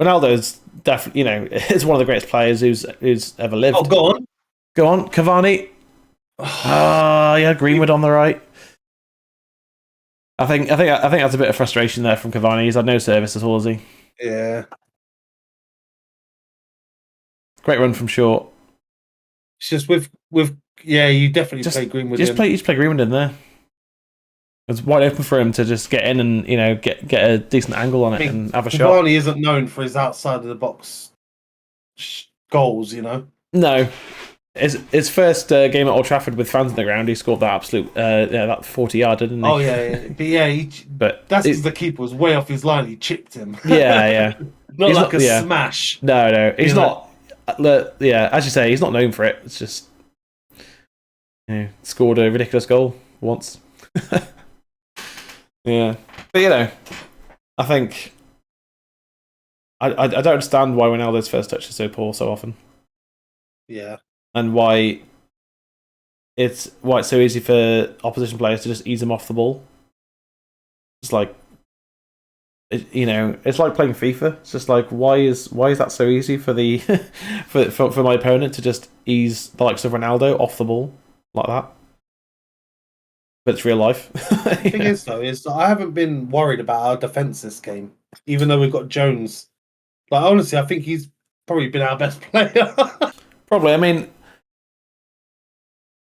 A: Ronaldo's definitely, is one of the greatest players who's ever lived.
B: Oh, go on,
A: Cavani. Greenwood on the right. I think that's a bit of frustration there from Cavani. He's had no service at all, has he?
B: Yeah.
A: Great run from short.
B: It's just with you definitely play Greenwood.
A: You just play Greenwood in there. It's wide open for him to just get in and get a decent angle on it and have a shot.
B: Cavani isn't known for his outside of the box goals,
A: No. His first game at Old Trafford with fans in the ground, he scored that absolute that 40-yarder, didn't he?
B: Oh yeah. But yeah, that's because the keeper was way off his line. He chipped him.
A: Yeah.
B: Not he's like a smash.
A: No. He's not. Yeah, as you say, he's not known for it. It's just scored a ridiculous goal once. Yeah, but I think I don't understand why Ronaldo's first touch is so poor so often.
B: Yeah,
A: and why it's so easy for opposition players to just ease him off the ball. It's like it's like playing FIFA. It's just like why is that so easy for the for my opponent to just ease the likes of Ronaldo off the ball like that? But it's real life.
B: The thing is I haven't been worried about our defence this game, even though we've got Jones. Like honestly, I think he's probably been our best player.
A: Probably. I mean,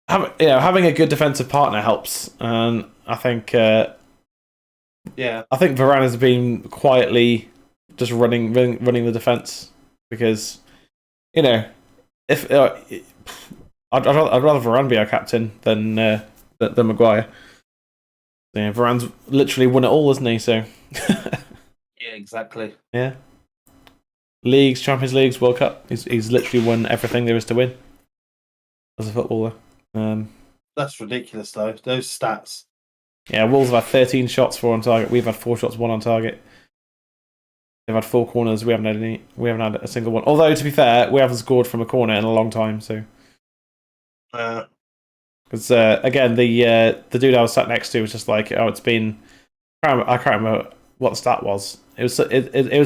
A: having a good defensive partner helps, and I think. I think Varane has been quietly just running the defense because, if I'd rather Varane be our captain than Maguire. Yeah, Varane's literally won it all, isn't he? So.
B: Yeah, exactly.
A: Yeah. Leagues, Champions Leagues, World Cup. He's literally won everything there is to win as a footballer.
B: That's ridiculous, though. Those stats.
A: Yeah, Wolves have had 13 shots, 4 on target. We've had 4 shots, 1 on target. They've had 4 corners. We haven't had any. We haven't had a single one. Although, to be fair, we haven't scored from a corner in a long time. So, because again, the dude I was sat next to was just like, oh, it's been. I can't remember what the stat was. It was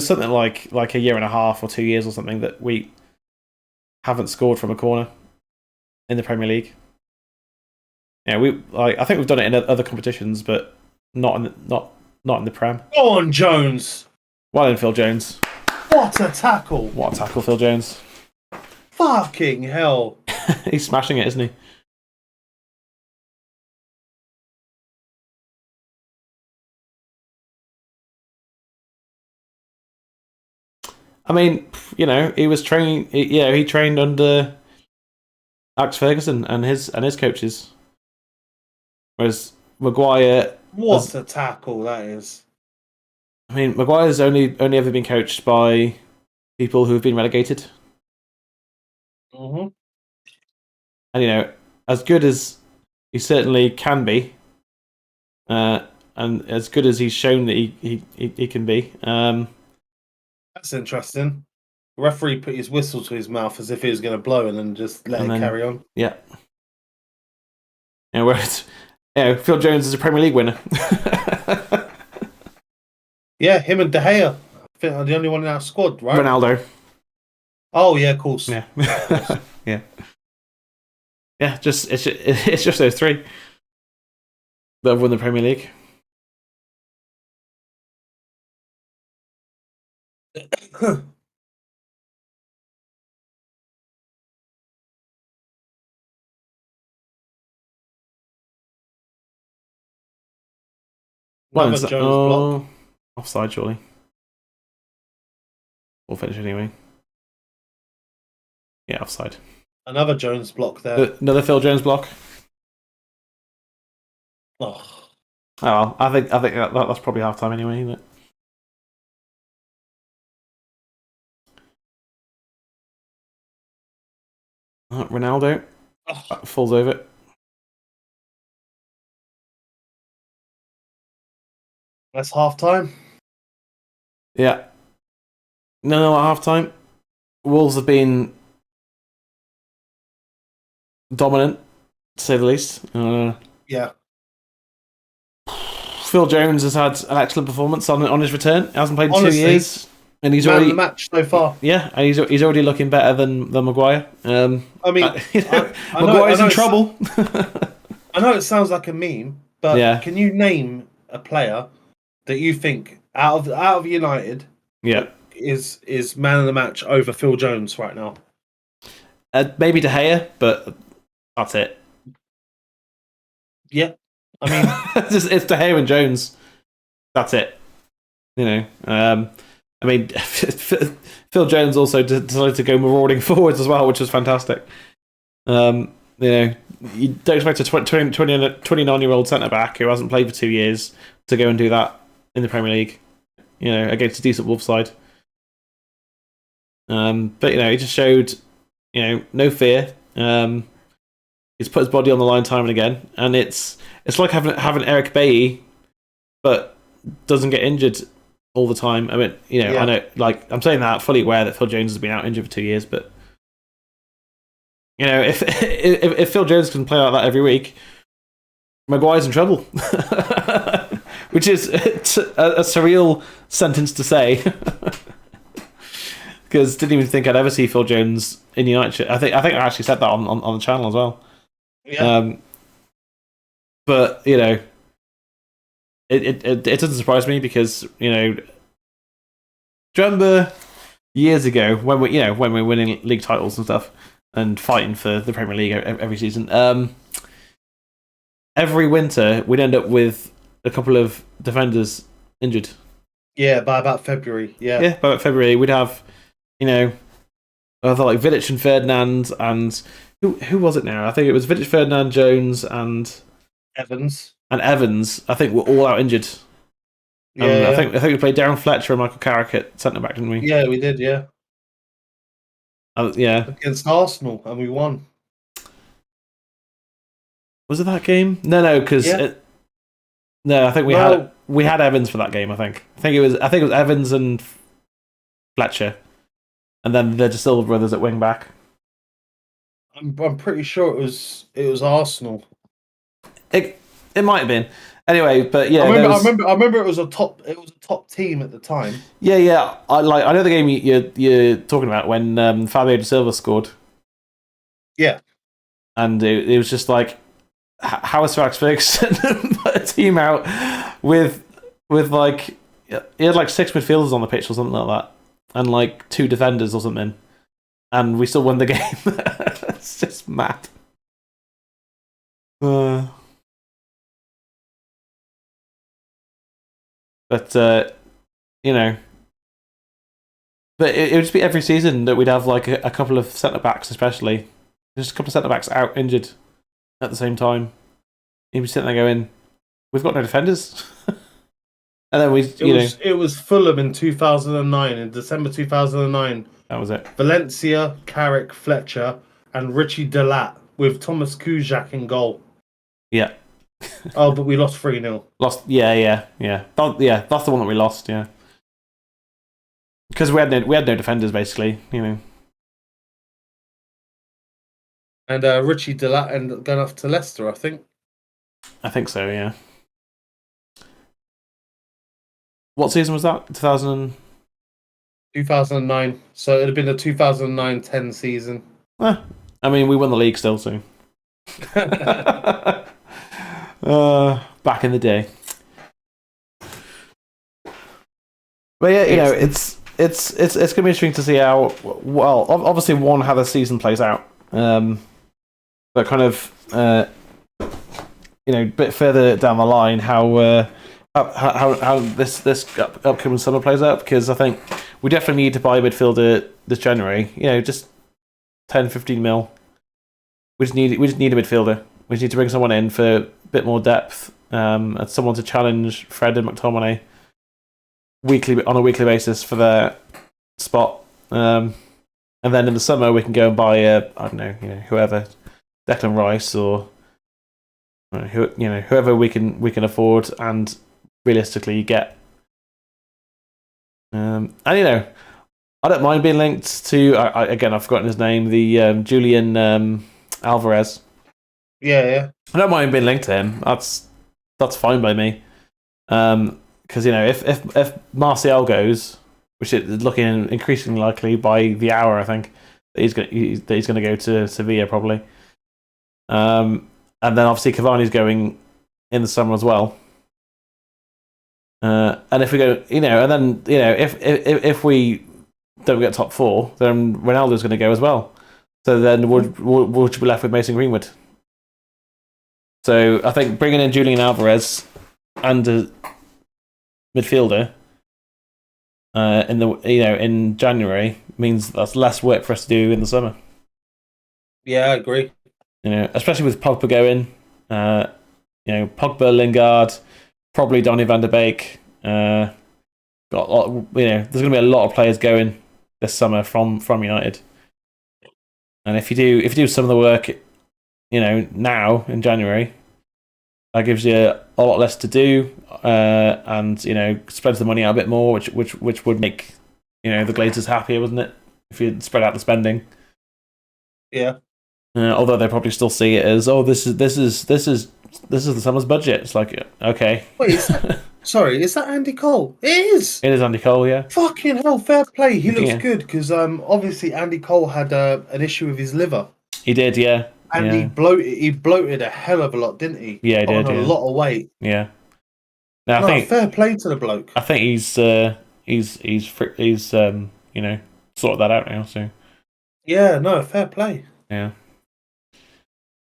A: something like a year and a half or 2 years or something that we haven't scored from a corner in the Premier League. Yeah, I think we've done it in other competitions, but not in the Prem.
B: Go on, Jones.
A: Well in, Phil Jones.
B: What a tackle!
A: What a tackle, Phil Jones.
B: Fucking hell!
A: He's smashing it, isn't he? I mean, he was training. He trained under Alex Ferguson and his coaches. Whereas Maguire,
B: what a tackle that is!
A: I mean, Maguire's only ever been coached by people who have been relegated.
B: Mm-hmm.
A: And as good as he certainly can be, and as good as he's shown that he can be.
B: That's interesting. The referee put his whistle to his mouth as if he was going to blow and then just let it carry on.
A: Yeah. Whereas Phil Jones is a Premier League winner.
B: Yeah, him and De Gea. I think are the only one in our squad, right?
A: Ronaldo.
B: Oh yeah, of course.
A: Yeah. Yeah. Yeah, it's just those 3 that have won the Premier League.
B: Another Jones block.
A: Offside, surely. We'll finish anyway. Yeah, offside.
B: Another Jones block there.
A: Another Phil Jones block.
B: Oh
A: well, I think that's probably half time anyway, isn't it? Ronaldo falls over.
B: That's half time.
A: Yeah. No, at half time, Wolves have been dominant, to say the least.
B: Yeah.
A: Phil Jones has had an excellent performance on his return. He hasn't played in 2 years, and he's
B: man
A: already
B: of the match so far.
A: Yeah, and he's already looking better than Maguire.
B: I mean,
A: Maguire's in trouble.
B: I know it sounds like a meme, but can you name a player that you think out of United?
A: Yeah.
B: Is man of the match over Phil Jones right now?
A: Maybe De Gea, but that's it.
B: Yeah, I mean,
A: it's De Gea and Jones. That's it. And I mean, Phil Jones also decided to go marauding forwards as well, which was fantastic. You know, you don't expect a 29-year-old centre-back who hasn't played for 2 years to go and do that in the Premier League, you know, against a decent Wolves side. But, you know, he just showed, you know, no fear. He's put his body on the line time and again, and it's like having Eric Bailly, but doesn't get injured all the time. I mean, you know, I know, like, I'm saying that fully aware that Phil Jones has been out injured for 2 years, but you know, if Phil Jones can play like that every week, Maguire's in trouble, which is a surreal sentence to say, because didn't even think I'd ever see Phil Jones in United. I think I actually said that on the channel as well. Yeah. But you know, it doesn't surprise me because, you know, do you remember years ago when we were winning league titles and stuff and fighting for the Premier League every season? Every winter we'd end up with a couple of defenders injured.
B: Yeah, by about February. Yeah,
A: by about February we'd have, you know, I thought like Vidic and Ferdinand and who was it now? I think it was Vidic, Ferdinand, Jones and
B: Evans.
A: And Evans, I think, were all out injured.
B: Yeah,
A: I think we played Darren Fletcher and Michael Carrick at centre back, didn't we?
B: Yeah, we did. Yeah.
A: Yeah.
B: Against Arsenal, and we won.
A: Was it that game? No, because no, I think we had Evans for that game. I think it was Evans and Fletcher, and then the De Silva brothers at wing back.
B: I'm pretty sure it was Arsenal.
A: It might have been. Anyway, but yeah,
B: I remember it was a top team at the time.
A: Yeah. I know the game you're talking about when Fabio De Silva scored. Yeah, and it was just like, how is Sir Alex Ferguson put a team out with like, he had like 6 midfielders on the pitch or something like that, and like 2 defenders or something, and we still won the game. It's just mad. But you know, but it would just be every season that we'd have like a couple of centre backs, especially just a couple of centre backs out injured at the same time. You'd be sitting there going, "We've got no defenders," and then
B: it was Fulham in 2009, in December 2009.
A: That was it.
B: Valencia, Carrick, Fletcher, and Richie Delat with Thomas Kujak in goal.
A: Yeah.
B: Oh, but we lost 3-0.
A: Yeah. That's the one that we lost. Yeah, because we had no defenders basically, you know.
B: And Richie Delat ended up going off to Leicester, I think.
A: I think so. Yeah. What season was that?
B: 2009. So it'd have been the 2009-10 season.
A: I mean, we won the league still, so. Back in the day. But yeah, you know, it's gonna be interesting to see how well, obviously, how the season plays out. But kind of you know, a bit further down the line, how this upcoming summer plays out, because I think we definitely need to buy a midfielder this January. You know, just 10-15 mil. We just need a midfielder. We just need to bring someone in for a bit more depth, and someone to challenge Fred and McTominay on a weekly basis for their spot. And then in the summer we can go and buy I don't know, you know, whoever, Declan Rice or whoever we can afford and realistically get. And you know, I don't mind being linked to. Again, I've forgotten his name. The Julian Alvarez.
B: Yeah.
A: I don't mind being linked to him. That's fine by me. Because you know, if Martial goes, which is looking increasingly likely by the hour, I think that he's going to go to Sevilla probably. And then obviously Cavani's going in the summer as well. And if we go, you know, and then you know, if we don't get top 4, then Ronaldo's going to go as well. So then we'll be left with Mason Greenwood. So I think bringing in Julian Alvarez and a midfielder in January means that's less work for us to do in the summer.
B: Yeah, I agree.
A: Especially with Pogba going, Pogba, Lingard, probably Donny van der Beek. Got a lot. There's going to be a lot of players going this summer from United. And if you do some of the work, now in January, that gives you a lot less to do, and spreads the money out a bit more, which would make the Glazers happier, wouldn't it? If you spread out the spending.
B: Yeah.
A: Although they probably still see it as, this is the summer's budget. It's like, okay.
B: Wait, sorry, is that Andy Cole? It is.
A: It is Andy Cole, yeah.
B: Fucking hell, fair play. He looks good because obviously Andy Cole had an issue with his liver.
A: He did, yeah.
B: And he bloated a hell of a lot, didn't he?
A: Yeah, he did.
B: A lot of weight.
A: Yeah. Now, I think
B: fair play to the bloke.
A: I think he's sorted that out now. So.
B: Yeah, no, fair play.
A: Yeah.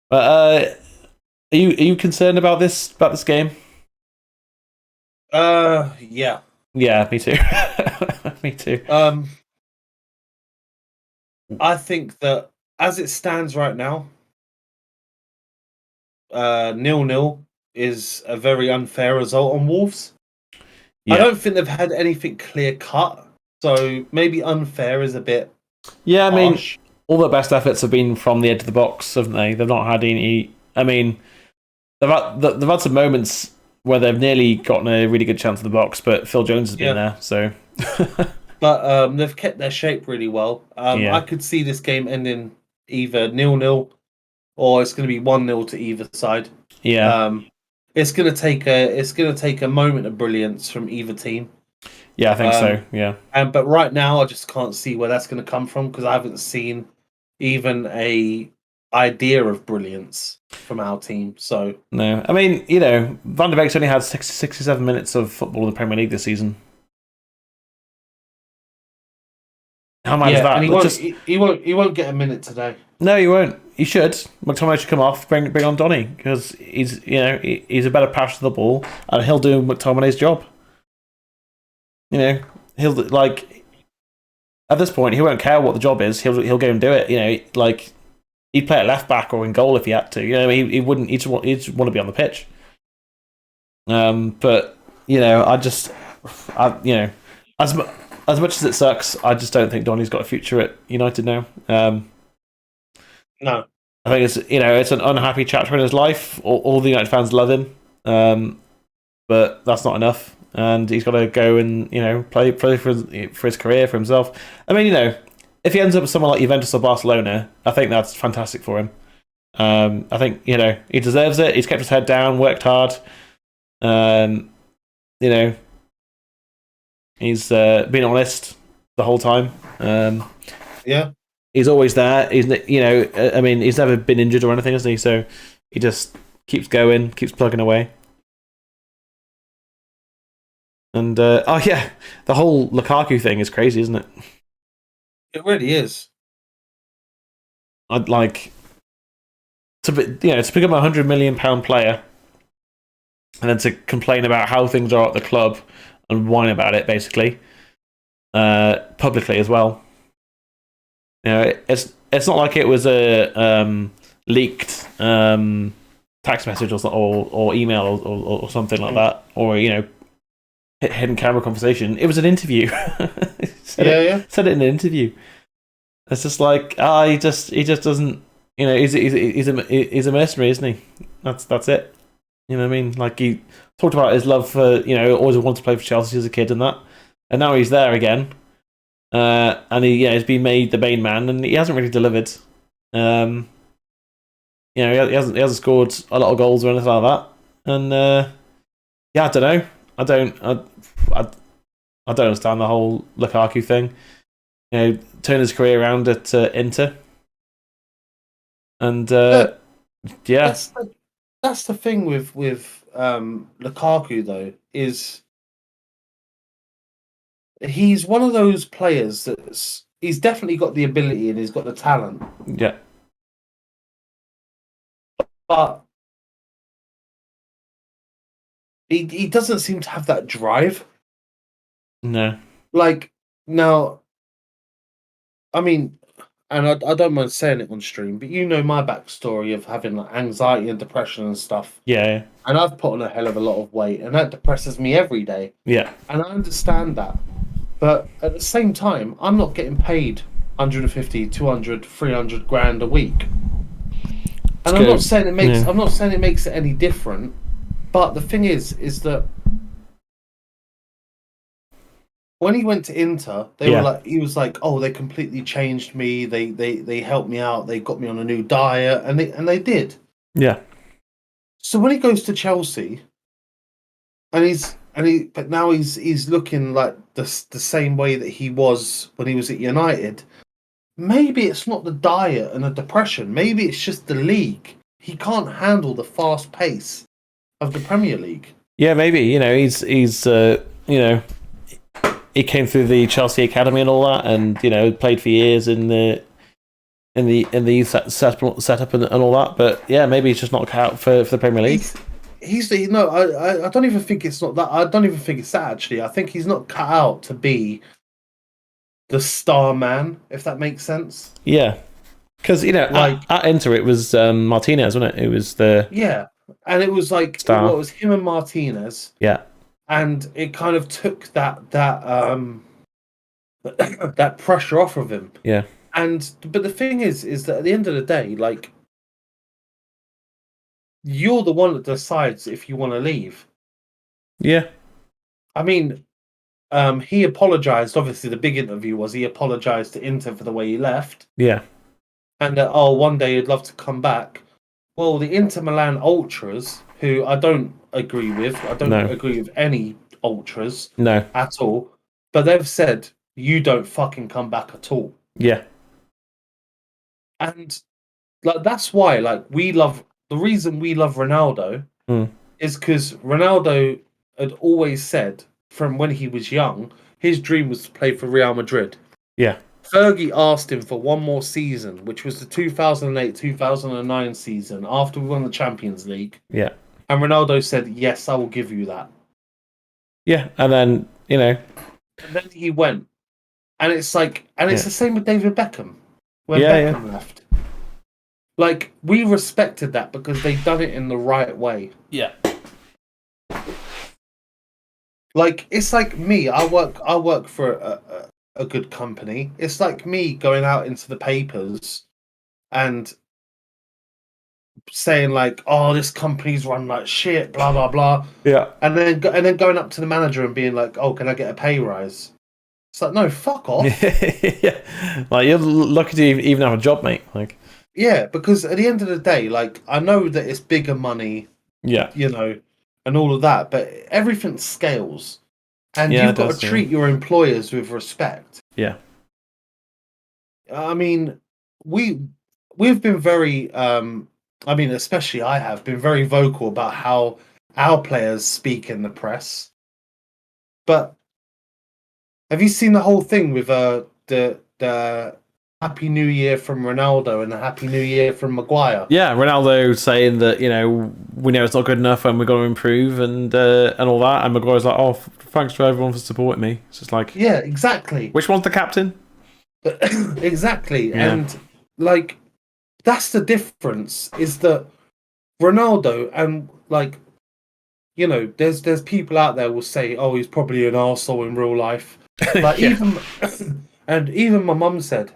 A: But are you concerned about this game?
B: Yeah.
A: Yeah, me too. Me too.
B: I think that as it stands right now, 0-0 is a very unfair result on Wolves. Yeah. I don't think they've had anything clear cut, so maybe unfair is a bit.
A: Yeah, I
B: harsh.
A: mean, all the best efforts have been from the edge of the box, haven't they? They've not had any. I mean, they've had some moments where they've nearly gotten a really good chance in the box, but Phil Jones has been there, so.
B: But they've kept their shape really well. I could see this game ending either 0-0 or it's going to be 1-0 to either side.
A: Yeah.
B: It's going to take a moment of brilliance from either team.
A: Yeah, I think so. Yeah.
B: But right now, I just can't see where that's going to come from because I haven't seen even a idea of brilliance from our team. So
A: no, I mean, Van der Beek's only had 67 minutes of football in the Premier League this season. How mad is that?
B: And he won't get a minute today.
A: No, he won't. He should. McTominay should come off. Bring on Donny because he's a better passer to the ball and he'll do McTominay's job. He'll like at this point he won't care what the job is. He'll go and do it. He'd play at left back or in goal if he had to. He wouldn't. He'd want to be on the pitch. But as much as it sucks, I just don't think Donny's got a future at United now.
B: No,
A: I think it's an unhappy chapter in his life. All the United fans love him, but that's not enough. And he's got to go and play for his career, for himself. I mean, if he ends up with someone like Juventus or Barcelona, I think that's fantastic for him. I think he deserves it. He's kept his head down, worked hard. He's been honest the whole time.
B: Yeah,
A: he's always there. He's he's never been injured or anything, hasn't he? So he just keeps going, keeps plugging away. And the whole Lukaku thing is crazy, isn't it?
B: It really is.
A: I'd like to become a £100 million player, and then to complain about how things are at the club and whine about it, basically, publicly as well. It's not like it was a leaked text message or email or something like that, or hidden camera conversation. It was an interview. Said it in an interview. It's just like he just doesn't. He's a mercenary, isn't he? That's it. You know what I mean? Like he talked about his love for always wanted to play for Chelsea as a kid and that, and now he's there again. And he's been made the main man, and he hasn't really delivered. He hasn't scored a lot of goals or anything like that. And I don't know. I don't understand the whole Lukaku thing. Turn his career around at Inter, and
B: that's the thing with Lukaku though, is he's one of those players he's definitely got the ability and he's got the talent.
A: Yeah,
B: but he doesn't seem to have that drive.
A: No.
B: like now, I mean, and I don't mind saying it on stream, but you know my backstory of having like anxiety and depression and stuff.
A: Yeah.
B: And I've put on a hell of a lot of weight, and that depresses me every day.
A: Yeah.
B: And I understand that. But at the same time, I'm not getting paid 150, 200, 300 grand a week. And I'm not saying it makes I'm not saying it makes it any different, but the thing is that when he went to Inter, he was like, oh, they completely changed me. They helped me out. They got me on a new diet, and they did.
A: Yeah.
B: So when he goes to Chelsea, but now he's looking like the same way that he was when he was at United. Maybe it's not the diet and the depression. Maybe it's just the league. He can't handle the fast pace of the Premier League.
A: Yeah, maybe. He's he came through the Chelsea academy and all that, and played for years in the youth setup and all that. But yeah, maybe he's just not cut out for the Premier League.
B: I don't even think it's not that. I don't even think it's that, actually. I think he's not cut out to be the star man, if that makes sense.
A: Yeah, because at Inter it was Martinez, wasn't it? It was
B: and it was like
A: star.
B: Well, it was him and Martinez.
A: Yeah,
B: and it kind of took that pressure off of him.
A: Yeah,
B: but the thing is that at the end of the day, like, you're the one that decides if you want to leave.
A: Yeah,
B: I mean. He apologized. Obviously, the big interview was he apologized to Inter for the way he left.
A: Yeah.
B: And one day he'd love to come back. Well, the Inter Milan ultras, who I don't agree with, agree with any ultras at all, but they've said, you don't fucking come back at all.
A: Yeah.
B: And like that's why the reason we love Ronaldo is because Ronaldo had always said, from when he was young, his dream was to play for Real Madrid.
A: Yeah.
B: Fergie asked him for one more season, which was the 2008-2009 season after we won the Champions League.
A: Yeah.
B: And Ronaldo said, yes, I will give you that.
A: Yeah, and then,
B: And then he went. And it's like, it's the same with David Beckham. When Beckham left. Like, we respected that because they'd done it in the right way.
A: Yeah.
B: Like, it's like me. I work for a good company. It's like me going out into the papers and saying like, "Oh, this company's run like shit," blah blah blah.
A: Yeah.
B: And then going up to the manager and being like, "Oh, can I get a pay rise?" It's like, no, fuck off.
A: Yeah. Like, you're lucky to even have a job, mate. Like.
B: Yeah, because at the end of the day, like, I know that it's bigger money.
A: Yeah.
B: And all of that, but everything scales, and you've got to treat your employers with respect.
A: Yeah.
B: I mean, we've been very, especially I have been very vocal about how our players speak in the press. But have you seen the whole thing with the Happy New Year from Ronaldo and the Happy New Year from Maguire?
A: Yeah, Ronaldo saying that, we know it's not good enough and we're going to improve and all that. And Maguire's like, oh, thanks to everyone for supporting me. It's just like...
B: Yeah, exactly.
A: Which one's the captain?
B: Exactly. Yeah. And, like, that's the difference, is that Ronaldo and, like, there's people out there will say, oh, he's probably an arsehole in real life. Like, even my mum said,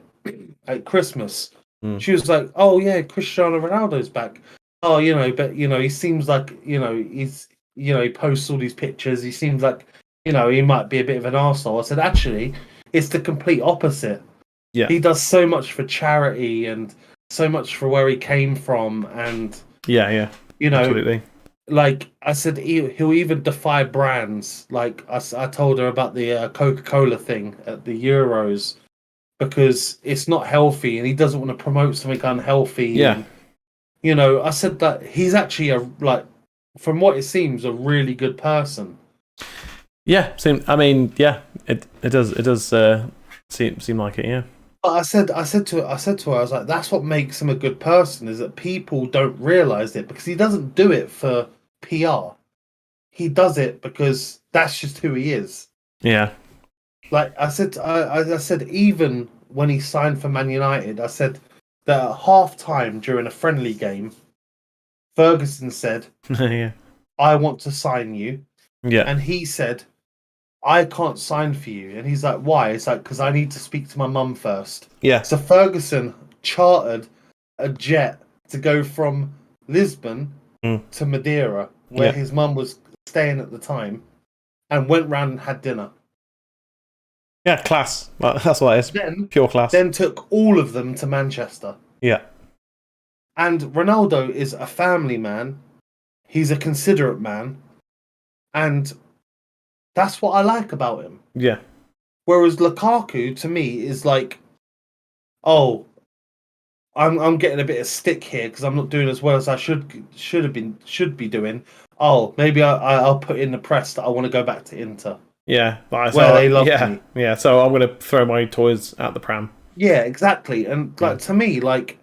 B: at Christmas, she was like, "Oh yeah, Cristiano Ronaldo's back." Oh, but he seems like he's he posts all these pictures. He seems like he might be a bit of an arsehole. I said, actually, it's the complete opposite.
A: Yeah,
B: he does so much for charity and so much for where he came from, and
A: absolutely.
B: Like I said, he'll even defy brands. Like I told her about the Coca-Cola thing at the Euros. Because it's not healthy, and he doesn't want to promote something unhealthy.
A: Yeah,
B: and, I said that he's actually from what it seems, a really good person.
A: Yeah, it does seem like it. Yeah.
B: But I said to her, I was like, that's what makes him a good person, is that people don't realize it, because he doesn't do it for PR. He does it because that's just who he is.
A: Yeah.
B: Like I said, even when he signed for Man United, I said that at half time during a friendly game, Ferguson said,
A: Yeah.
B: "I want to sign you,"
A: Yeah.
B: and he said, "I can't sign for you." And he's like, "Why?" It's like, "Because I need to speak to my mum first."
A: Yeah.
B: So Ferguson chartered a jet to go from Lisbon
A: Mm.
B: to Madeira, where
A: Yeah.
B: his mum was staying at the time, and went round and had dinner.
A: Yeah, class. Well, that's what it is.
B: Then,
A: Pure class.
B: then took all of them to Manchester.
A: Yeah.
B: And Ronaldo is a family man. He's a considerate man, and that's what I like about him.
A: Yeah.
B: Whereas Lukaku, to me, is like, oh, I'm getting a bit of stick here because I'm not doing as well as I should be doing. Oh, maybe I'll put in the press that I want to go back to Inter.
A: Yeah.
B: Where they love me.
A: Yeah. So I'm gonna throw my toys out the pram.
B: Yeah, exactly. And like to me, like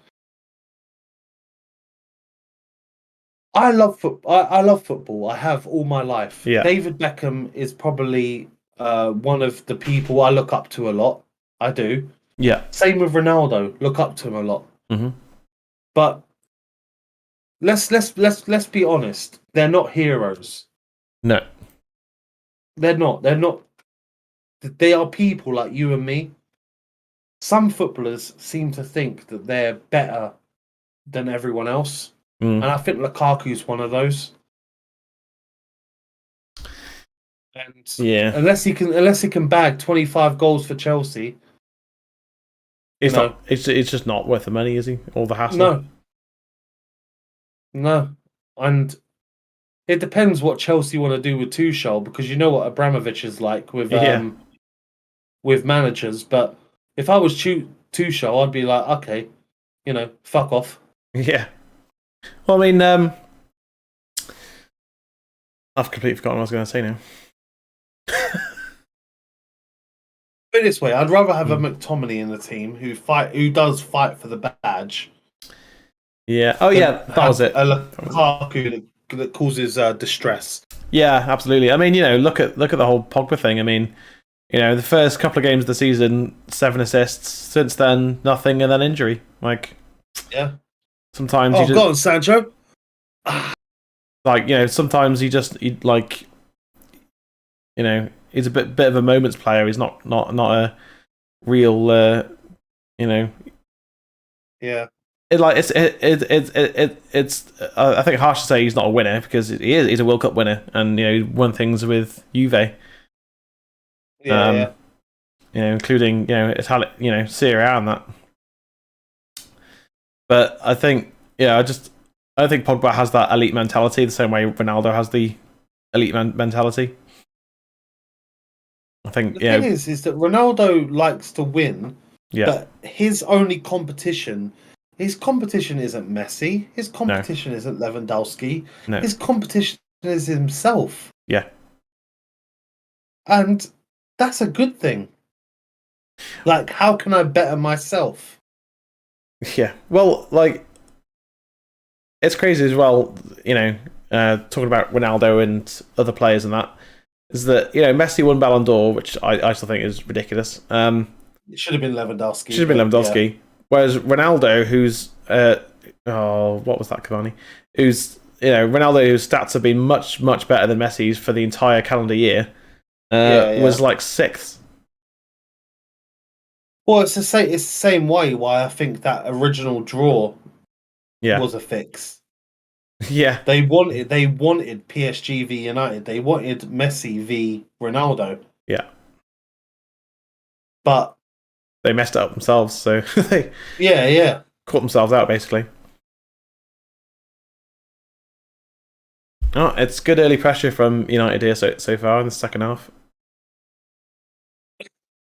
B: I love football. I love football. I have all my life.
A: Yeah.
B: David Beckham is probably one of the people I look up to a lot. I do.
A: Yeah.
B: Same with Ronaldo. Look up to him a lot.
A: Mm-hmm.
B: But let's be honest. They're not heroes.
A: No.
B: They're not. They're not. They are people like you and me. Some footballers seem to think that they're better than everyone else, and I think Lukaku's one of those. And
A: Yeah.
B: unless he can bag 25 goals for Chelsea,
A: It's not. It's just not worth the money, is he? All the hassle.
B: No, and it depends what Chelsea want to do with Tuchel, because you know what Abramovich is like with managers. But if I was Tuchel, I'd be like, okay, fuck off.
A: Yeah. Well, I mean, I've completely forgotten what I was going to say now.
B: Put it this way, I'd rather have a McTominay in the team who does fight for the badge.
A: Yeah. Oh, yeah. That was it.
B: A Lukaku that causes distress.
A: Yeah, absolutely. I mean, look at the whole Pogba thing. I mean, the first couple of games of the season, 7 assists. Since then, nothing, and then injury. Like,
B: yeah.
A: Sometimes
B: go on, Sancho.
A: Like, sometimes he's a bit of a moments player. He's not a real,
B: Yeah.
A: It's I think harsh to say he's not a winner, because he's a World Cup winner, and he won things with Juve.
B: Yeah.
A: Including Italian, Serie A and that. But I think I think Pogba has that elite mentality the same way Ronaldo has the elite mentality. I think
B: the thing is that Ronaldo likes to win, but his competition isn't Messi. His competition isn't Lewandowski.
A: No.
B: His competition is himself.
A: Yeah.
B: And that's a good thing. Like, how can I better myself?
A: Yeah. Well, like, it's crazy as well, talking about Ronaldo and other players and that, is that, Messi won Ballon d'Or, which I still think is ridiculous.
B: It should have been Lewandowski.
A: Yeah. Whereas Ronaldo, who's, what was that, Cavani? Who's, Ronaldo, whose stats have been much, much better than Messi's for the entire calendar year, was like 6th.
B: Well, it's the same way why I think that original draw was a fix.
A: Yeah.
B: They wanted PSG v United. They wanted Messi v Ronaldo.
A: Yeah.
B: But
A: they messed it up themselves, so they caught themselves out, basically. Oh, it's good early pressure from United here so far in the second half.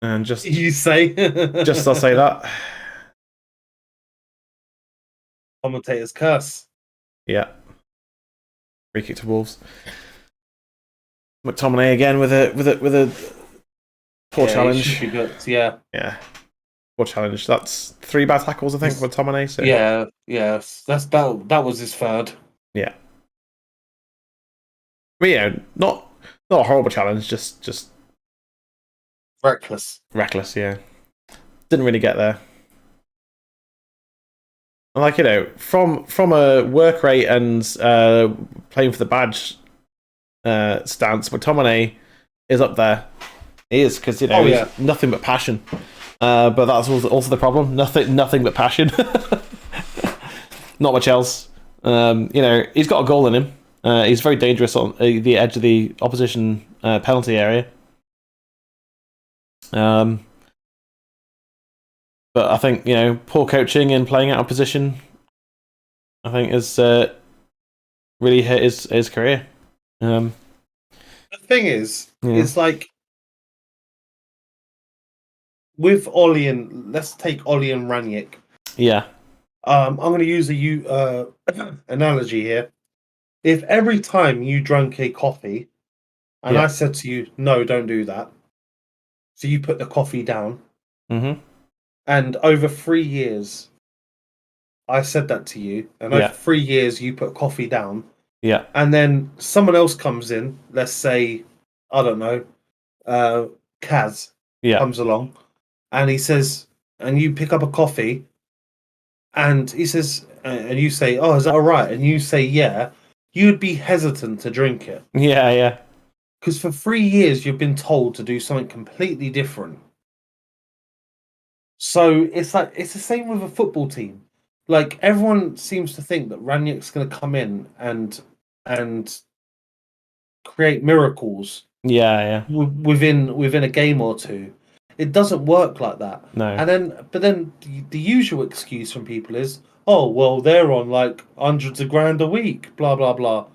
A: And just
B: you say,
A: I'll say that.
B: Commentator's curse.
A: Yeah. Free kick to Wolves. McTominay again with a poor challenge.
B: Should be good. Yeah.
A: Yeah. Poor challenge. That's 3 bad tackles, I think, with McTominay. So.
B: Yeah. That was his third.
A: Yeah. But not a horrible challenge. Just.
B: Reckless.
A: Reckless, yeah. Didn't really get there. Like, you know, from a work rate and playing for the badge stance, McTominay is up there. He is, because, you know, he's nothing but passion. But that's also the problem. Nothing but passion. Not much else. You know, he's got a goal in him. He's very dangerous on the edge of the opposition penalty area. But I think, you know, poor coaching and playing out of position, I think, has really hit his career.
B: The thing is, it's like with Ollie and let's take Ollie and Ranić.
A: Yeah.
B: I'm going to use a analogy here. If every time you drank a coffee, and I said to you, "No, don't do that," so you put the coffee down, and over 3 years, I said that to you, and over 3 years you put coffee down, and then someone else comes in, let's say, I don't know, Kaz comes along, and he says, and you pick up a coffee, and he says, and you say, "Oh, is that all right?" And you say, "Yeah," you would be hesitant to drink it.
A: Yeah.
B: Because for 3 years you've been told to do something completely different. So it's like it's the same with a football team. Like everyone seems to think that Ranić's going to come in and create miracles.
A: Yeah.
B: Within a game or two. It doesn't work like that.
A: No.
B: And then the usual excuse from people is, "Oh, well, they're on like hundreds of grand a week, blah blah blah."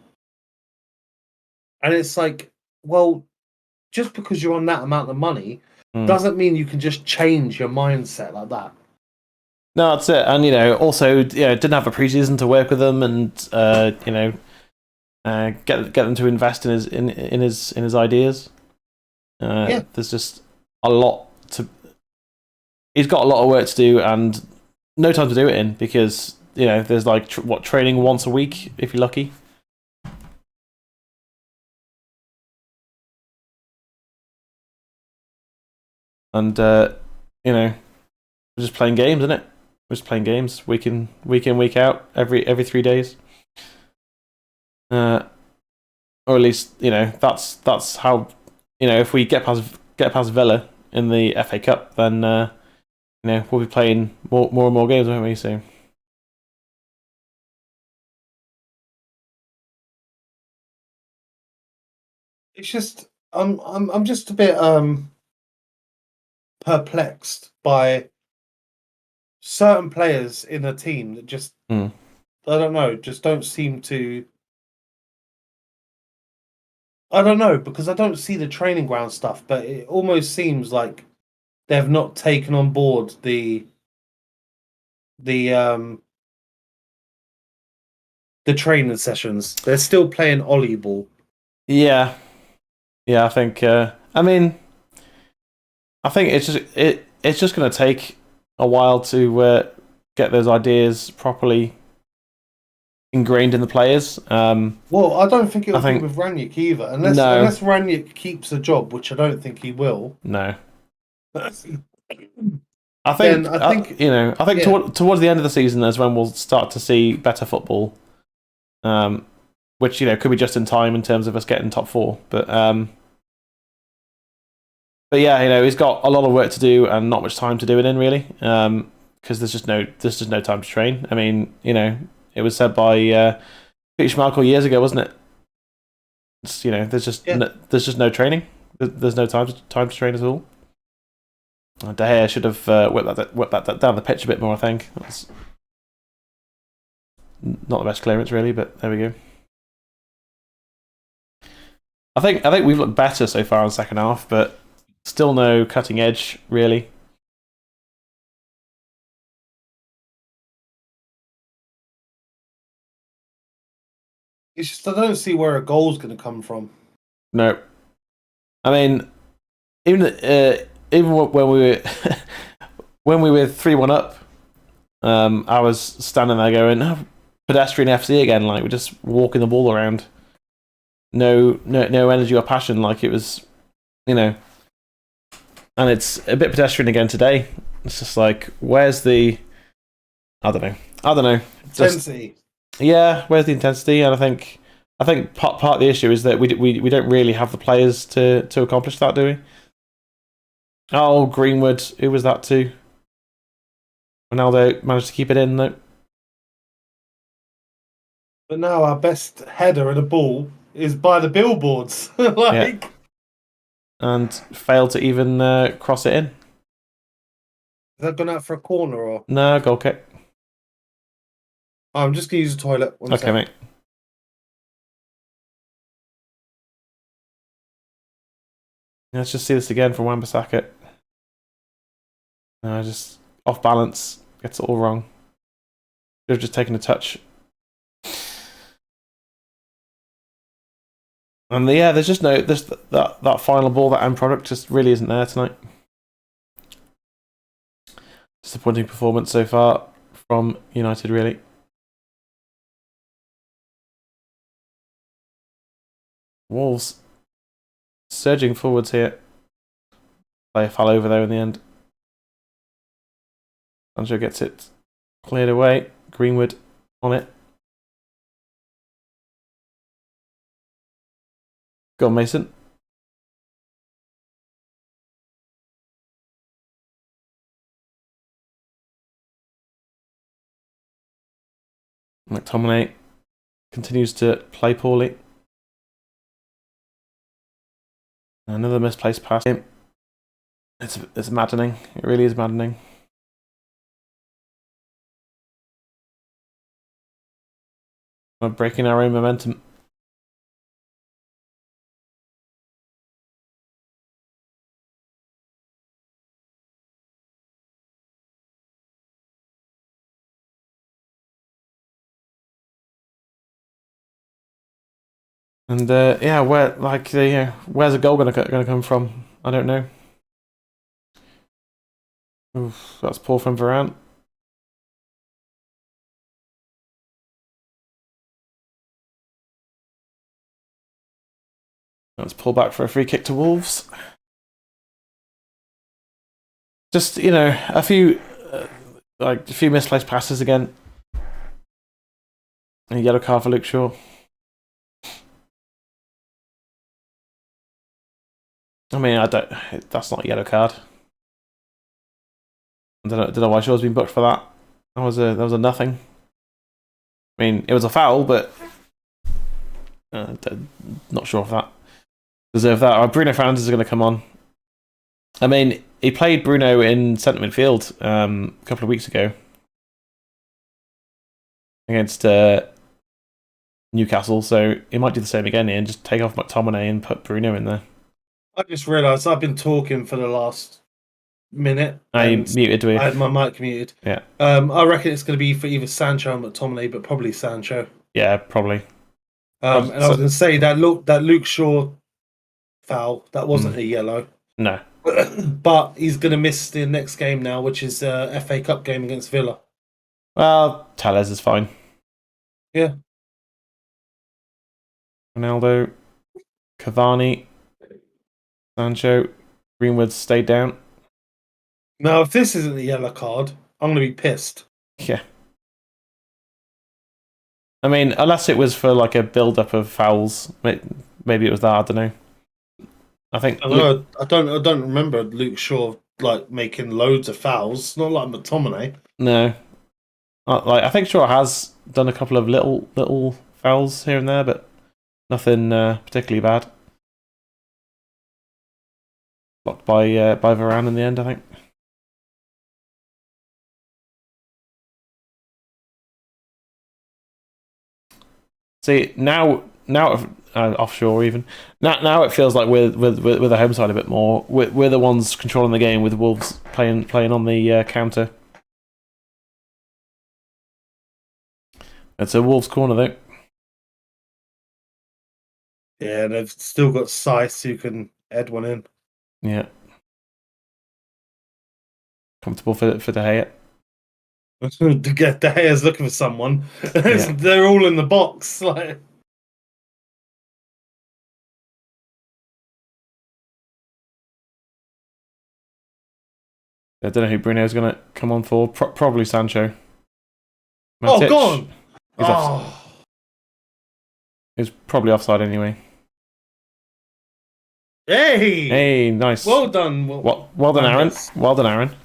B: And it's like, well, just because you're on that amount of money doesn't mean you can just change your mindset like that.
A: No, that's it. And, you know, also, didn't have a preseason to work with them, and you know, get them to invest in his ideas. There's just a lot to. He's got a lot of work to do, and no time to do it in, because, you know, there's like training once a week if you're lucky. And you know, we're just playing games, isn't it? We're just playing games week in, week out, every 3 days. Or at least, you know, that's how, you know, if we get past Villa in the FA Cup, then you know, we'll be playing more and more games, won't we? So
B: it's just I'm just a bit perplexed by certain players in a team that just I don't know, just don't seem to. I don't know, because I don't see the training ground stuff, but it almost seems like they've not taken on board the training sessions. They're still playing Ollie ball.
A: Yeah, I think. I mean, I think it's just going to take a while to get those ideas properly ingrained in the players.
B: Well, I don't think it'll be with Ranić either, unless Ranić keeps a job, which I don't think he will.
A: No. I think you know. I think towards the end of the season is when we'll start to see better football, which, you know, could be just in time in terms of us getting top 4. But yeah, you know, he's got a lot of work to do and not much time to do it in, really, because there's just no time to train. I mean, you know, it was said by Peter Schmeichel years ago, wasn't it? It's, you know, there's just no training. There's no time to train at all. De Gea should have whipped that down the pitch a bit more, I think. That's not the best clearance, really, but there we go. I think we've looked better so far in the second half, but still no cutting edge, really.
B: It's just I don't see where a goal's going to come from.
A: No, I mean, even when we were when we were 3-1 up, I was standing there going, "Oh, pedestrian FC again." Like, we're just walking the ball around. No energy or passion. Like, it was, you know. and it's a bit pedestrian again today. It's just like, where's the... I don't know.
B: Intensity.
A: Yeah, where's the intensity? And I think part of the issue is that we don't really have the players to accomplish that, do we? Oh, Greenwood, who was that to? Ronaldo managed to keep it in, though.
B: But now our best header of the ball is by the billboards.
A: Yeah. And failed to even cross it in.
B: Is that gone out for a corner or?
A: No, goal kick.
B: Oh, I'm just going to use the toilet.
A: Okay, mate. Let's just see this again from Wan-Bissaka. No, just off balance. Gets it all wrong. Should have just taken a touch. And yeah, there's just that final ball, that end product just really isn't there tonight. Disappointing performance so far from United, really. Wolves surging forwards here. Player fell over though in the end. Sancho gets it cleared away. Greenwood on it. Go on, Mason. McTominay continues to play poorly. Another misplaced pass. It's maddening. It really is maddening. We're breaking our own momentum. And yeah, where's the goal gonna come from? I don't know. Oof, that's poor from Varane. Let's pull back for a free kick to Wolves. Just a few misplaced passes again. A yellow card for Luke Shaw. I mean, that's not a yellow card. I don't know why Shaw's been booked for that. That was a nothing. I mean, it was a foul, but not sure if that deserved that. Bruno Fernandes is going to come on. I mean, he played Bruno in centre midfield a couple of weeks ago against Newcastle, so he might do the same again here and just take off McTominay and put Bruno in there.
B: I just realised I've been talking for the last minute.
A: You muted, do you?
B: I had my mic muted.
A: Yeah.
B: I reckon it's going to be for either Sancho or McTominay, but probably Sancho.
A: Yeah, probably.
B: And I was going to say that Luke Shaw foul, that wasn't a yellow.
A: No.
B: But he's going to miss the next game now, which is FA Cup game against Villa.
A: Well, Telles is fine.
B: Yeah.
A: Ronaldo, Cavani, Sancho, Greenwood stayed down.
B: Now, if this isn't a yellow card, I'm going to be pissed.
A: Yeah. I mean, unless it was for like a build-up of fouls, maybe it was that. I don't know. I think
B: I don't remember Luke Shaw like making loads of fouls. Not like McTominay.
A: No. I think Shaw has done a couple of little fouls here and there, but nothing particularly bad. Blocked by Varane in the end, I think. See, now offshore even now it feels like we're the home side a bit more. We're the ones controlling the game, with Wolves playing on the counter. It's a Wolves corner though.
B: Yeah, they've still got Sice who can head one in.
A: Yeah, comfortable for De Gea.
B: De Gea's looking for someone.
A: Yeah.
B: They're all in the box. Like,
A: I don't know who Bruno's going to come on for. Probably Sancho.
B: Oh,
A: Matic.
B: gone! Oh.
A: He's probably offside anyway.
B: Hey,
A: nice.
B: Well done.
A: Well done, Aaron. Well done, Aaron.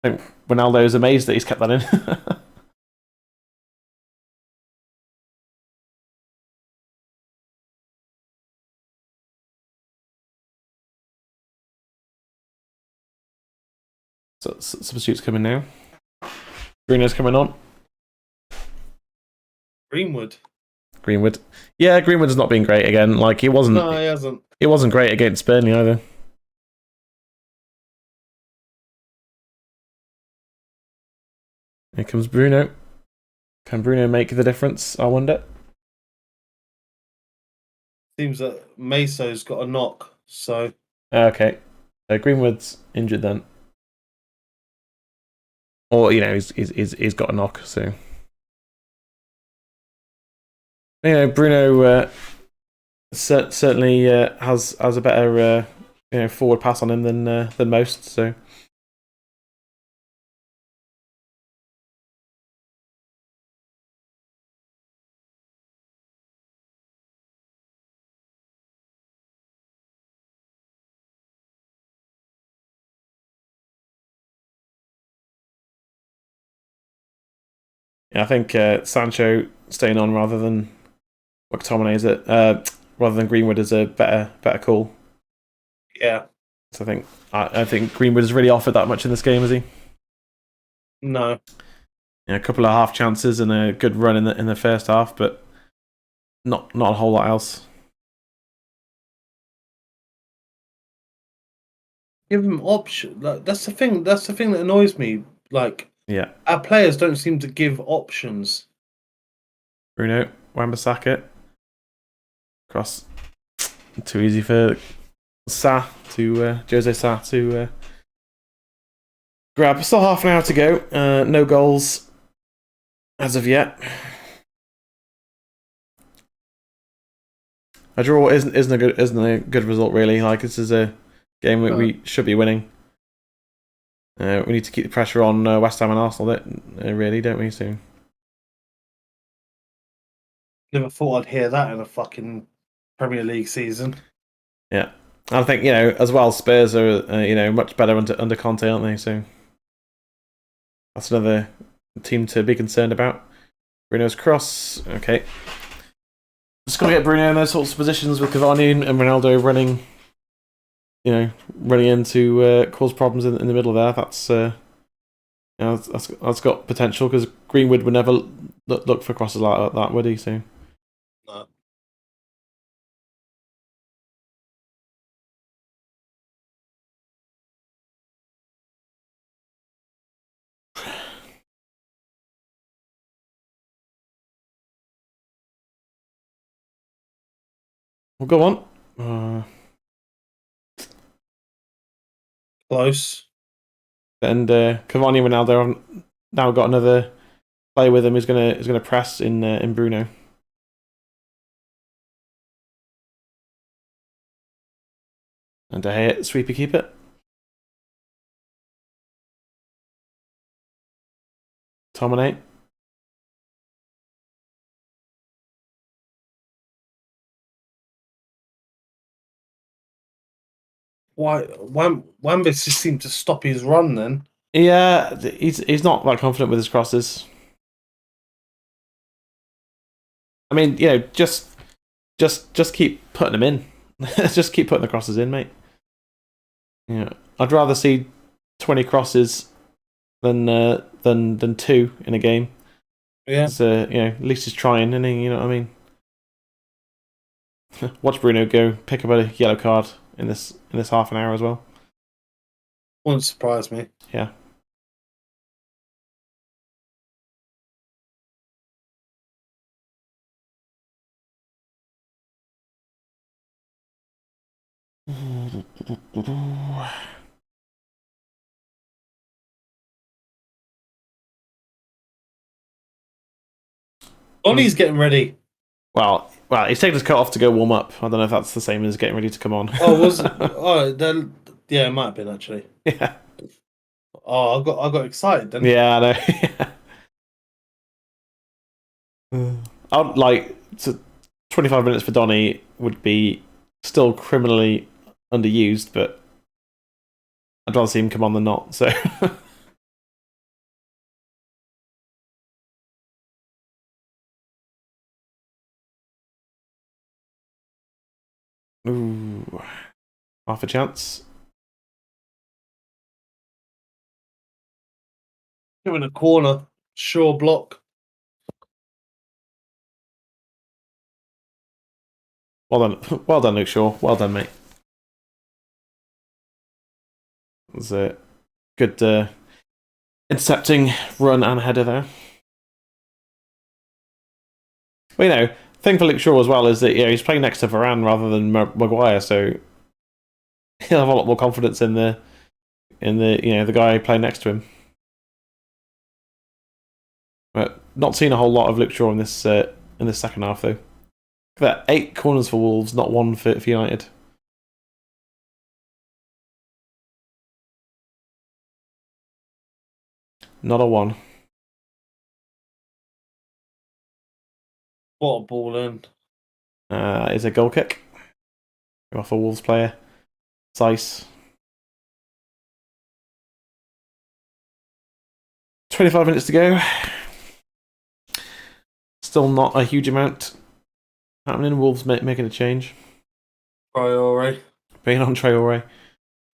A: I think Ronaldo's amazed that he's kept that in. So, substitutes coming now. Bruno's coming on.
B: Greenwood.
A: Yeah, Greenwood has not been great again. Like he wasn't.
B: No, he hasn't.
A: He wasn't great against Burnley either. Here comes Bruno. Can Bruno make the difference? I wonder.
B: Seems that Meso's got a knock, so...
A: Okay. Greenwood's injured then. Or, he's got a knock, so... Bruno certainly has a better forward pass on him than most, so... Yeah, I think Sancho staying on rather than McTominay is it? Rather than Greenwood is a better call.
B: Yeah.
A: So I think Greenwood has really offered that much in this game, has he?
B: No.
A: Yeah, a couple of half chances and a good run in the first half, but not a whole lot else.
B: Give him option. That's the thing. That's the thing that annoys me. Like,
A: yeah,
B: our players don't seem to give options.
A: Bruno, Wan-Bissaka, cross, too easy for Sa to Jose Sa to grab. Still half an hour to go. No goals as of yet. A draw isn't a good result really. Like this is a game that we should be winning. We need to keep the pressure on West Ham and Arsenal, really, don't we? So.
B: Never thought I'd hear that in a fucking Premier League season.
A: Yeah, I think as well. Spurs are much better under Conte, aren't they? So that's another team to be concerned about. Bruno's cross, okay. Just gotta get Bruno in those sorts of positions with Cavani and Ronaldo running in to cause problems in the middle there. That's that's got potential because Greenwood would never look for crosses like that, would he? So.
B: No.
A: Well, go on.
B: Close.
A: And Cavani and Ronaldo have now got another player with him who's gonna press in Bruno. And De Gea, sweeper keep it. Tominate.
B: Why Wan-Bissaka just seemed to stop his run then?
A: Yeah, he's not that confident with his crosses. I mean, just keep putting them in. Just keep putting the crosses in, mate. Yeah, I'd rather see 20 crosses than 2 in a game.
B: Yeah.
A: At least he's trying, and you know what I mean. Watch Bruno go pick up a yellow card in this half an hour as well.
B: Wouldn't surprise me.
A: Yeah.
B: Bonnie's getting ready.
A: Well, he's taking his coat off to go warm up. I don't know if that's the same as getting ready to come on.
B: Oh, was it? Oh, Yeah, it might have been actually.
A: Yeah.
B: Oh, I got excited then.
A: Yeah, I know. I'd like 25 minutes for Donny would be still criminally underused, but I'd rather see him come on than not. So. Ooh, half a chance.
B: You're in a corner, sure block.
A: Well done, well done, Luke Shaw. Well done, mate. It was a good intercepting run and header there. Well, you know, thing for Luke Shaw as well is that he's playing next to Varane rather than Maguire, so he'll have a lot more confidence in the the guy playing next to him. But not seen a whole lot of Luke Shaw in this second half though. Look at that, 8 corners for Wolves, not 1 for United. Not a 1.
B: What a ball in.
A: Is a goal kick off a Wolves player. Sice. 25 minutes to go. Still not a huge amount happening. Wolves making a change.
B: Traore.
A: Being on Traore.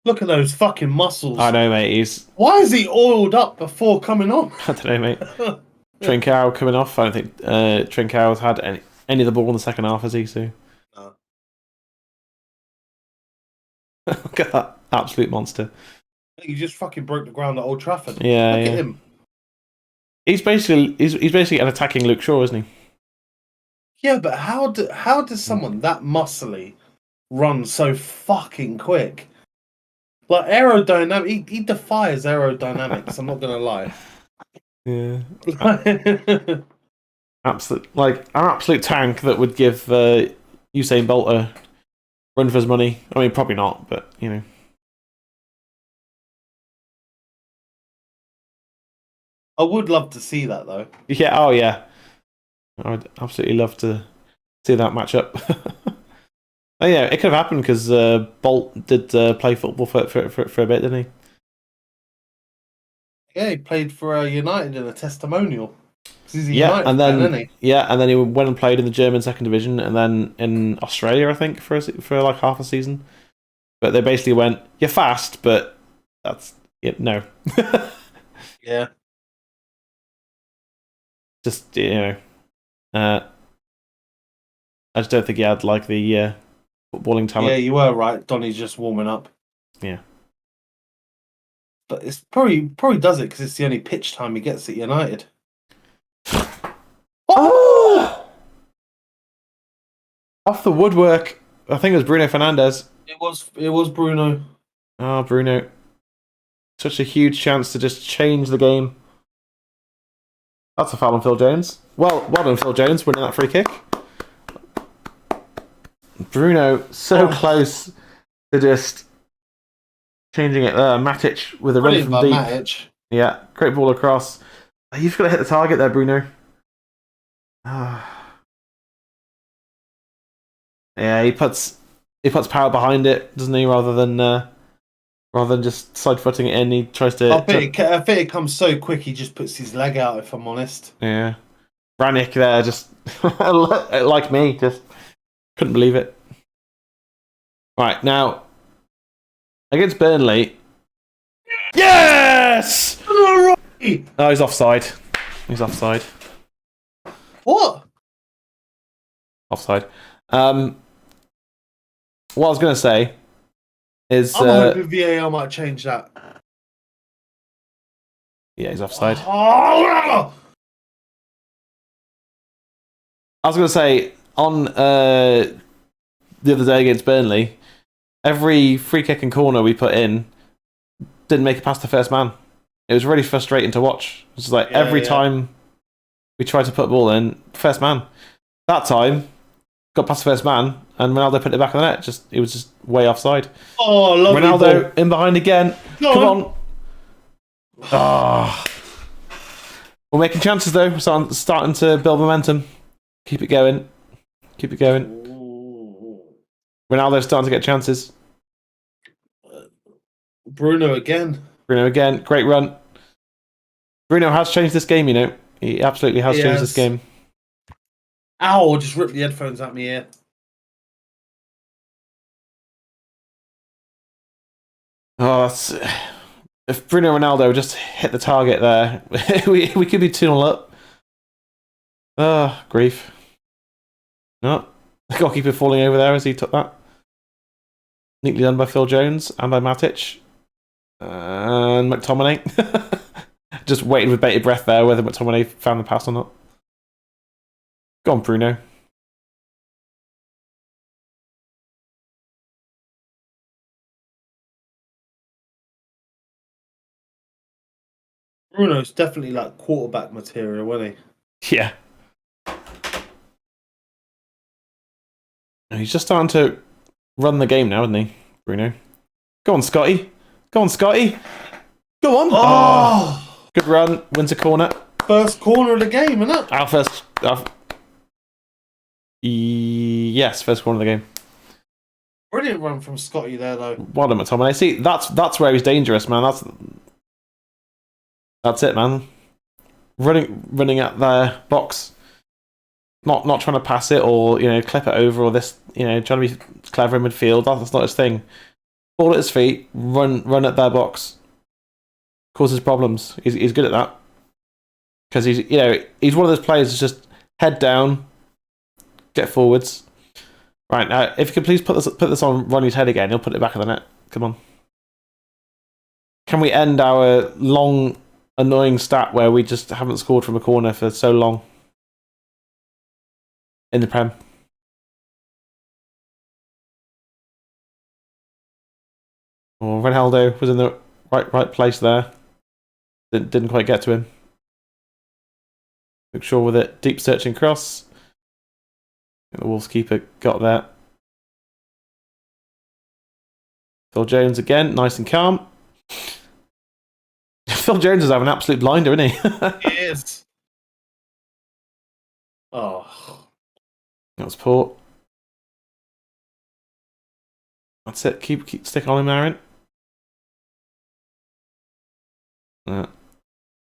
B: Look at those fucking muscles.
A: I know, mate.
B: Why is he oiled up before coming on?
A: I don't know, mate. Trincao coming off. I don't think Trincao has had any of the ball in the second half, has he? So.
B: No.
A: Look at that absolute monster.
B: He just fucking broke the ground at Old Trafford.
A: Yeah,
B: Look at him.
A: He's basically an attacking Luke Shaw, isn't he?
B: Yeah, but how does someone that muscly run so fucking quick? Like aerodynamic, he defies aerodynamics. I'm not gonna lie.
A: Yeah. An absolute tank that would give Usain Bolt a run for his money. I mean, probably not, but you know.
B: I would love to see that though.
A: Yeah. Oh yeah. I would absolutely love to see that match up. Oh yeah, it could have happened because Bolt did play football for a bit, didn't he?
B: Yeah, he played for United in a testimonial. He's a
A: Yeah,
B: United
A: and then
B: fan, isn't he?
A: yeah, and then he went and played in the German second division, and then in Australia, I think, for like half a season. But they basically went, "You're fast, but that's no."
B: Yeah.
A: Just I just don't think he had like the footballing talent.
B: Yeah, you were right. Donny's just warming up.
A: Yeah.
B: But it's probably does it because it's the only pitch time he gets at United.
A: Oh! Off the woodwork. I think it was Bruno Fernandes.
B: It was Bruno.
A: Oh, Bruno. Such a huge chance to just change the game. That's a foul on Phil Jones. Well done, Phil Jones, winning that free kick. Bruno, so close to just changing it there. Matic with a run from deep.
B: Matic.
A: Yeah, great ball across. You've got to hit the target there, Bruno. Yeah, he puts power behind it, doesn't he? Rather than just side footing it in, he tries to.
B: I bet it comes so quick. He just puts his leg out. If I'm honest.
A: Yeah, Ranić there, just like me, just couldn't believe it. Right now, against Burnley. Yes!
B: Oh,
A: he's offside. He's offside.
B: What?
A: Offside. What I was going to say is...
B: I'm hoping VAR might change that.
A: Yeah, he's offside.
B: Oh!
A: I was going to say, on the other day against Burnley, every free kick and corner we put in didn't make it past the first man. It was really frustrating to watch. It's just like every time we tried to put a ball in, first man. That time, got past the first man, and Ronaldo put it back on the net. It was just way offside.
B: Oh, lovely
A: Ronaldo
B: ball.
A: in behind again. Come on. Ah. We're making chances though. We're starting to build momentum. Keep it going. Keep it going. Ronaldo's starting to get chances.
B: Bruno again.
A: Great run. Bruno has changed this game, you know. He absolutely has changed this game.
B: Ow, just ripped the headphones at me here.
A: Oh, if Bruno Ronaldo just hit the target there, we could be 2-0 up. Oh, grief. No. The goalkeeper falling over there as he took that. Neatly done by Phil Jones and by Matic. And McTominay. Just waiting with bated breath there whether McTominay found the pass or not. Go on, Bruno.
B: Bruno's definitely like quarterback material, wasn't he?
A: Yeah. He's just starting to run the game now, isn't he, Bruno? Go on, Scotty. Go on, Scotty. Go on.
B: Oh!
A: Good run. Wins a corner.
B: First corner of the game, isn't it?
A: Our first... Yes, first corner of the game.
B: Brilliant run from Scotty there, though.
A: Well done, McTominay. See, that's where he's dangerous, man. That's it, man. Running at the box. Not trying to pass it or, clip it over or this, trying to be clever in midfield. That's not his thing. Ball at his feet, run at their box. Causes problems. He's good at that. Because he's one of those players that's just head down, get forwards. Right, now, if you could please put this on Ronnie's head again, he'll put it back in the net. Come on. Can we end our long, annoying stat where we just haven't scored from a corner for so long? In the Prem. Oh, Ronaldo was in the right place there. Didn't quite get to him. Luke Shaw with it. Deep searching cross. The Wolves keeper got there. Phil Jones again, nice and calm. Phil Jones is having an absolute blinder, isn't he?
B: He is. Oh.
A: That was poor. That's it. Keep stick on him, Aaron.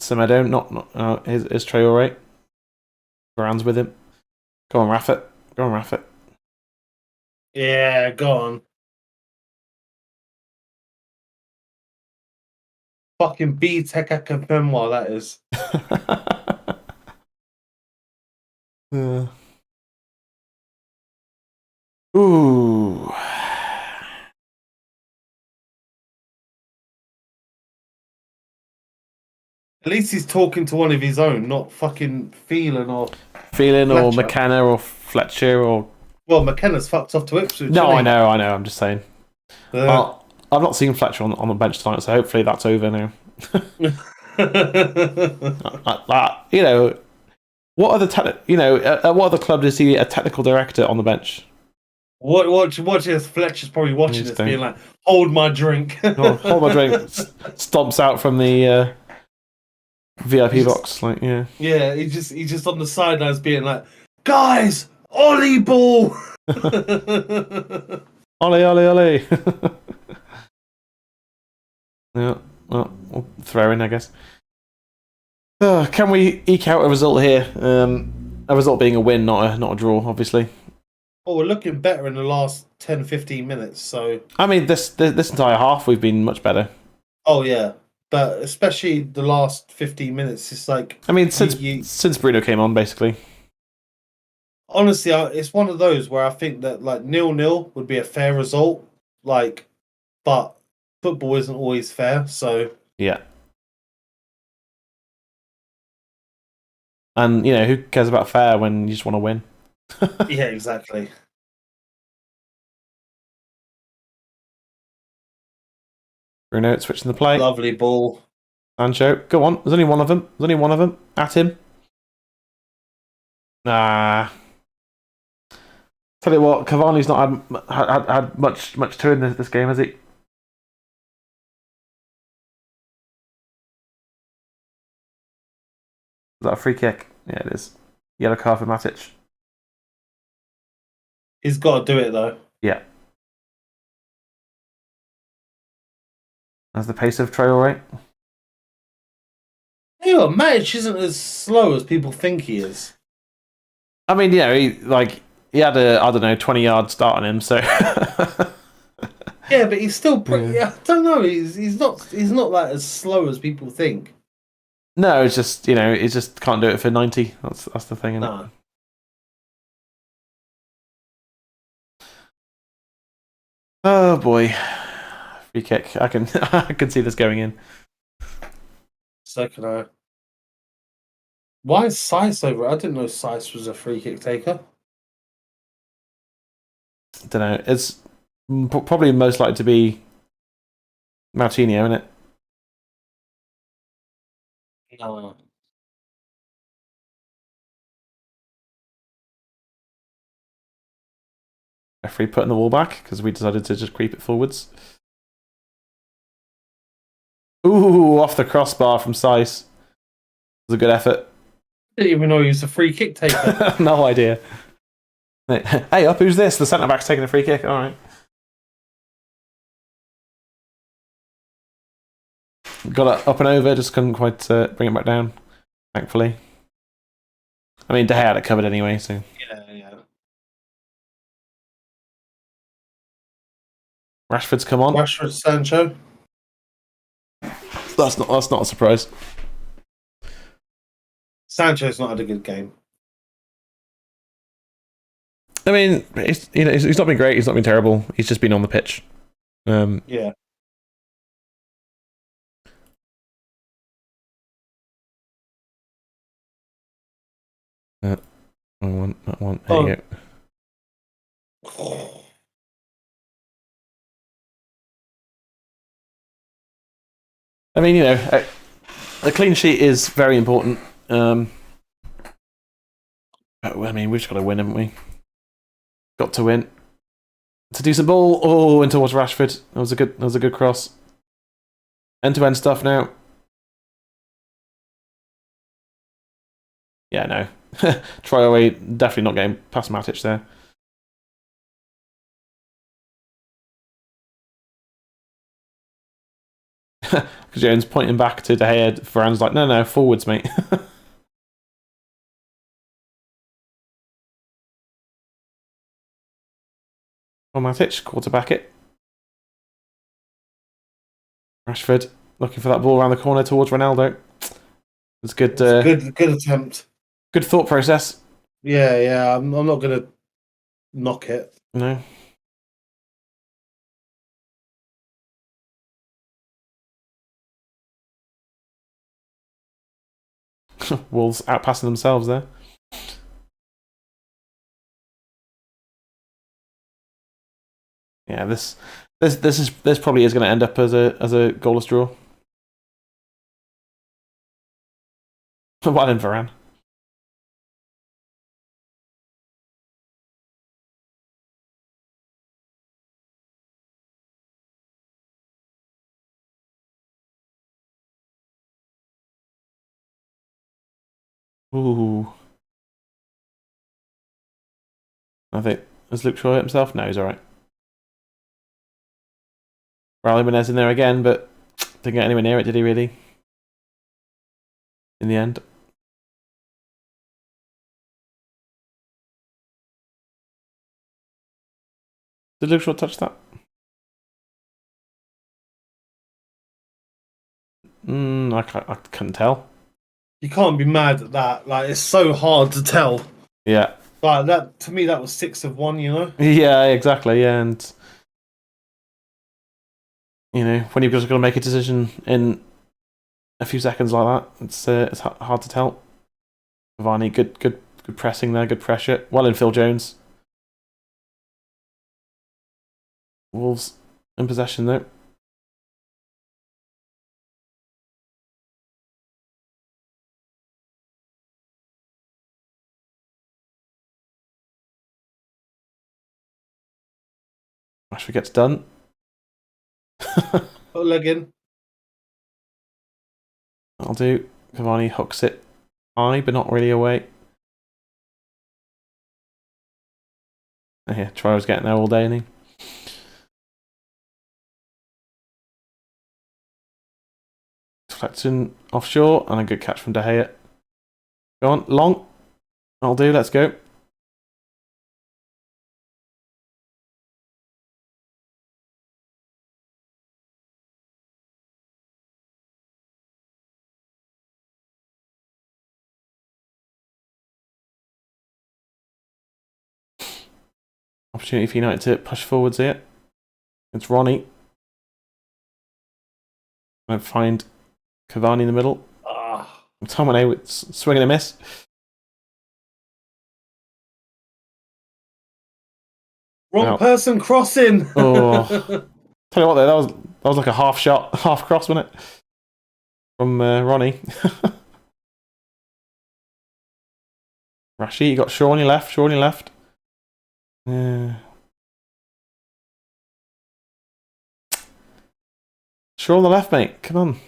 A: Semedo, not is Trey all right? Varane's with him. Go on, Raffet.
B: Yeah, go on. Fucking B Teka Kapemwa, that is.
A: Ooh.
B: At least he's talking to one of his own, not fucking Phelan or
A: McKenna or Fletcher or...
B: Well, McKenna's fucked off to Ipswich.
A: No, I know. I'm just saying. I've not seen Fletcher on the bench tonight, so hopefully that's over now. What other club does he a technical director on the bench?
B: Watch this. Fletcher's probably watching this, being like, "Hold my drink."
A: Hold my drink. Stomps out from the VIP box, like yeah.
B: Yeah, he's just on the sidelines, being like, "Guys, Ollie ball."
A: Ollie. Yeah, well, we'll throw in, I guess. Can we eke out a result here? A result being a win, not a draw, obviously.
B: Well, we're looking better in the last 10-15 minutes, so...
A: I mean, this entire half, we've been much better.
B: Oh, yeah. But especially the last 15 minutes, it's like...
A: I mean, since Bruno came on, basically.
B: Honestly, it's one of those where I think that, 0-0 would be a fair result. But football isn't always fair, so...
A: Yeah. And, who cares about fair when you just want to win?
B: Yeah, exactly.
A: Bruno switching the play.
B: Lovely ball.
A: Sancho, go on. There's only one of them. At him. Nah. Tell you what, Cavani's not had much to in this game, has he? Is that a free kick? Yeah, it is. Yellow card for Matic.
B: He's got to do it though.
A: Yeah. That's the pace of Traore.
B: Yeah, Matic isn't as slow as people think he is.
A: I mean, he had a, I don't know, 20-yard start on him, so.
B: Yeah, but he's still pretty. I don't know. He's not like as slow as people think.
A: No, it's just he just can't do it for 90. That's the thing, isn't it? Oh boy, free kick! I can see this going in.
B: Second. Why is Sice over? I didn't know Sice was a free kick taker.
A: Don't know. It's probably most likely to be Martinho, isn't it?
B: No.
A: Referee putting the wall back because we decided to just creep it forwards. Ooh, off the crossbar from Sice. It was a good effort.
B: Didn't even know he was a free kick taker.
A: No idea. Hey, up, who's this? The centre back's taking a free kick. All right. Got it up and over, just couldn't quite bring it back down, thankfully. I mean, De Gea had it covered anyway, so.
B: Yeah.
A: Rashford's come on.
B: Rashford, Sancho.
A: That's not a surprise.
B: Sancho's not had a good game.
A: I mean, he's not been great. He's not been terrible. He's just been on the pitch.
B: Yeah.
A: That one. There you go. I mean, a clean sheet is very important. I mean, we've just got to win, haven't we? Got to win. To do some ball. Oh, and towards Rashford. That was a good cross. End-to-end stuff now. Yeah, no. Traore definitely not getting past Matic there. Because Jones pointing back to De Gea, Varane's like, no, forwards, mate. Matic, quarterback it. Rashford looking for that ball around the corner towards Ronaldo. It's good.
B: Good attempt.
A: Good thought process.
B: Yeah. I'm not gonna knock it.
A: No. Wolves outpassing themselves there. Yeah, this probably is going to end up as a goalless draw. Well in Varane. Ooh. I think, has Luke Shaw hit himself? No, he's alright. Raul Jimenez in there again, but didn't get anywhere near it, did he really? In the end. Did Luke Shaw touch that? I couldn't tell.
B: You can't be mad at that. Like, it's so hard to tell.
A: Yeah.
B: Like that, to me, that was 6 of 1. You know.
A: Yeah, exactly. Yeah, and when you've just got to make a decision in a few seconds like that, it's hard to tell. Cavani, good pressing there, good pressure. Well in Phil Jones. Wolves in possession though. Rashford gets done.
B: Put a leg in.
A: I'll do. Cavani hooks it high, but not really away. Here, Troyer's getting there all day, isn't he? Deflecting offshore, and a good catch from De Gea. Go on, long. I'll do, let's go. Opportunity for United to push forwards here. It's Ronnie. I find Cavani in the middle. McTominay with swing and a miss.
B: Wrong person crossing.
A: Oh. Tell you what, though, that was like a half shot, half cross, wasn't it? From Ronnie. Rashi, you got Shaw on your left. Shaw on your left. Shaw on the left, mate. Come on.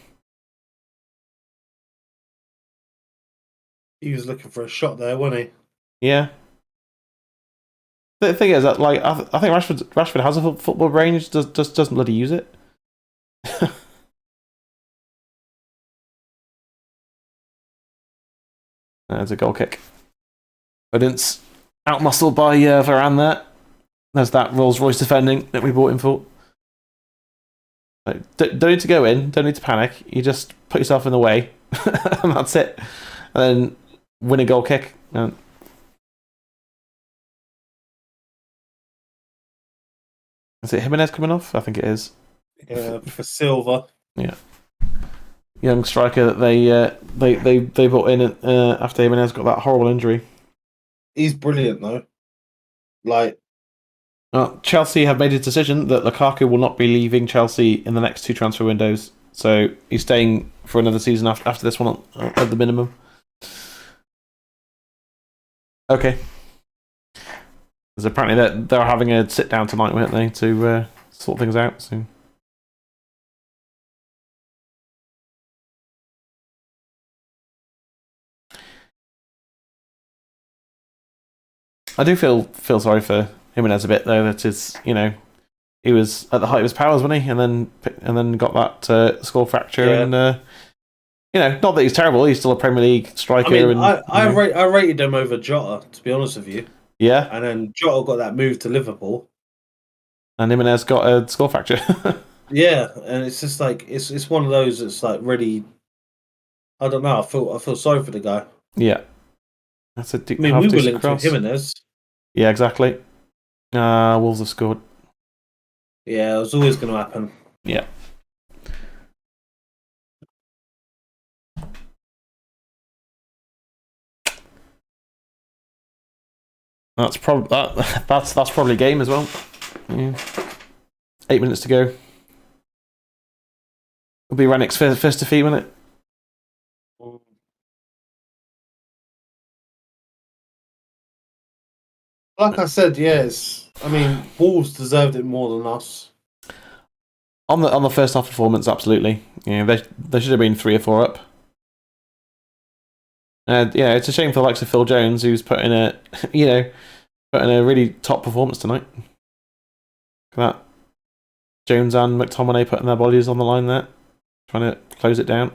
B: He was looking for a shot there, wasn't he?
A: Yeah. The thing is that, like, I think Rashford has a football brain, just doesn't bloody use it. There's a goal kick. Evidence outmuscled by Varane there. There's that Rolls Royce defending that we bought him for. So, don't need to go in. Don't need to panic. You just put yourself in the way, and that's it. And then win a goal kick. Is it Jimenez coming off? I think it is.
B: Yeah, for Silva.
A: Yeah. Young striker that they brought in after Jimenez got that horrible injury.
B: He's brilliant though. Like,
A: Chelsea have made a decision that Lukaku will not be leaving Chelsea in the next 2 transfer windows, so he's staying for another season after this one at the minimum. Okay. Because apparently they're having a sit down tonight, weren't they, to sort things out. So. I do feel sorry for Jimenez a bit though. That is, he was at the height of his powers, wasn't he? And then got that skull fracture, and not that he's terrible. He's still a Premier League striker.
B: I rated him over Jota, to be honest with you.
A: Yeah.
B: And then Jota got that move to Liverpool,
A: and Jimenez got a skull fracture.
B: Yeah, and it's just like it's one of those that's like really. I don't know. I feel sorry for the guy.
A: Yeah. That's a deep.
B: I mean, we were linked with Jimenez.
A: Yeah, exactly. Wolves have scored.
B: Yeah, it was always going to happen.
A: Yeah. That's probably game as well. Yeah. 8 minutes to go. It'll be Rennick's first defeat, won't it?
B: Like I said, yes. I mean, Wolves deserved it more than us.
A: On the first half performance, absolutely. They should have been 3 or 4 up. And it's a shame for the likes of Phil Jones, who's put in a really top performance tonight. Look at that. Jones and McTominay putting their bodies on the line there, trying to close it down.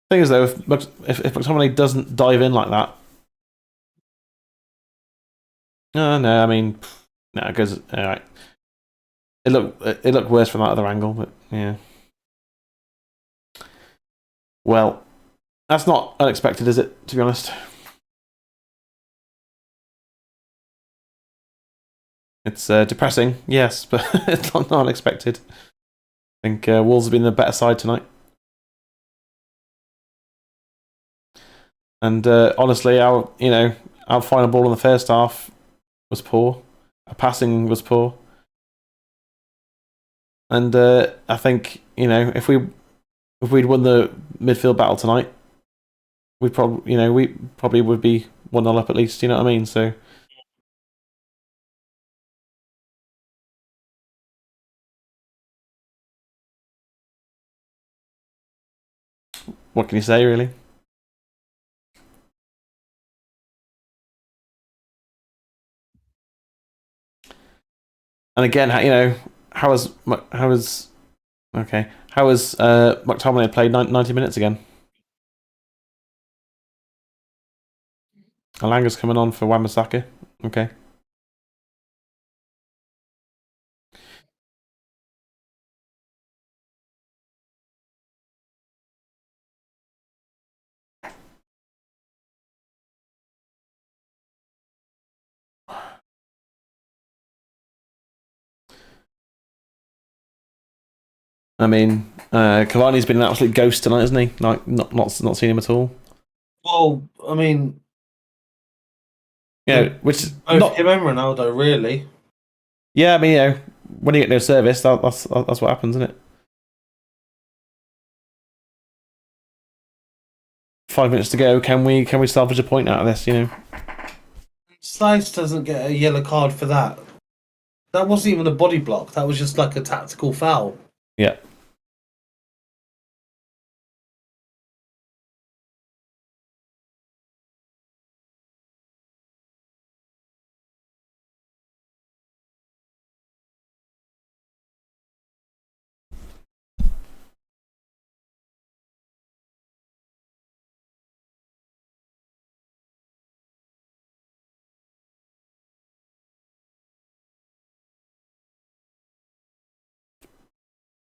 A: Thing is though, if McTominay doesn't dive in like that, no, I mean, no, because all right. It looked worse from that other angle, but yeah. Well, that's not unexpected, is it? To be honest, it's depressing, yes, but it's not unexpected. I think Wolves have been the better side tonight, and honestly, our final ball in the first half was poor. Our passing was poor. And I think if we'd won the midfield battle tonight, we probably would be 1-0 up at least. You know what I mean? So what can you say, really? And again, how was McTominay played 90 minutes again? Alanga's coming on for Wan-Bissaka. Okay. I mean, Cavani's been an absolute ghost tonight, hasn't he? Like, not seen him at all.
B: Well, I mean,
A: Yeah, which is
B: both
A: not
B: him and Ronaldo, really.
A: Yeah, I mean, when you get no service, that's what happens, isn't it? 5 minutes to go. Can we salvage a point out of this?
B: Slice doesn't get a yellow card for that. That wasn't even a body block. That was just like a tactical foul.
A: Yeah.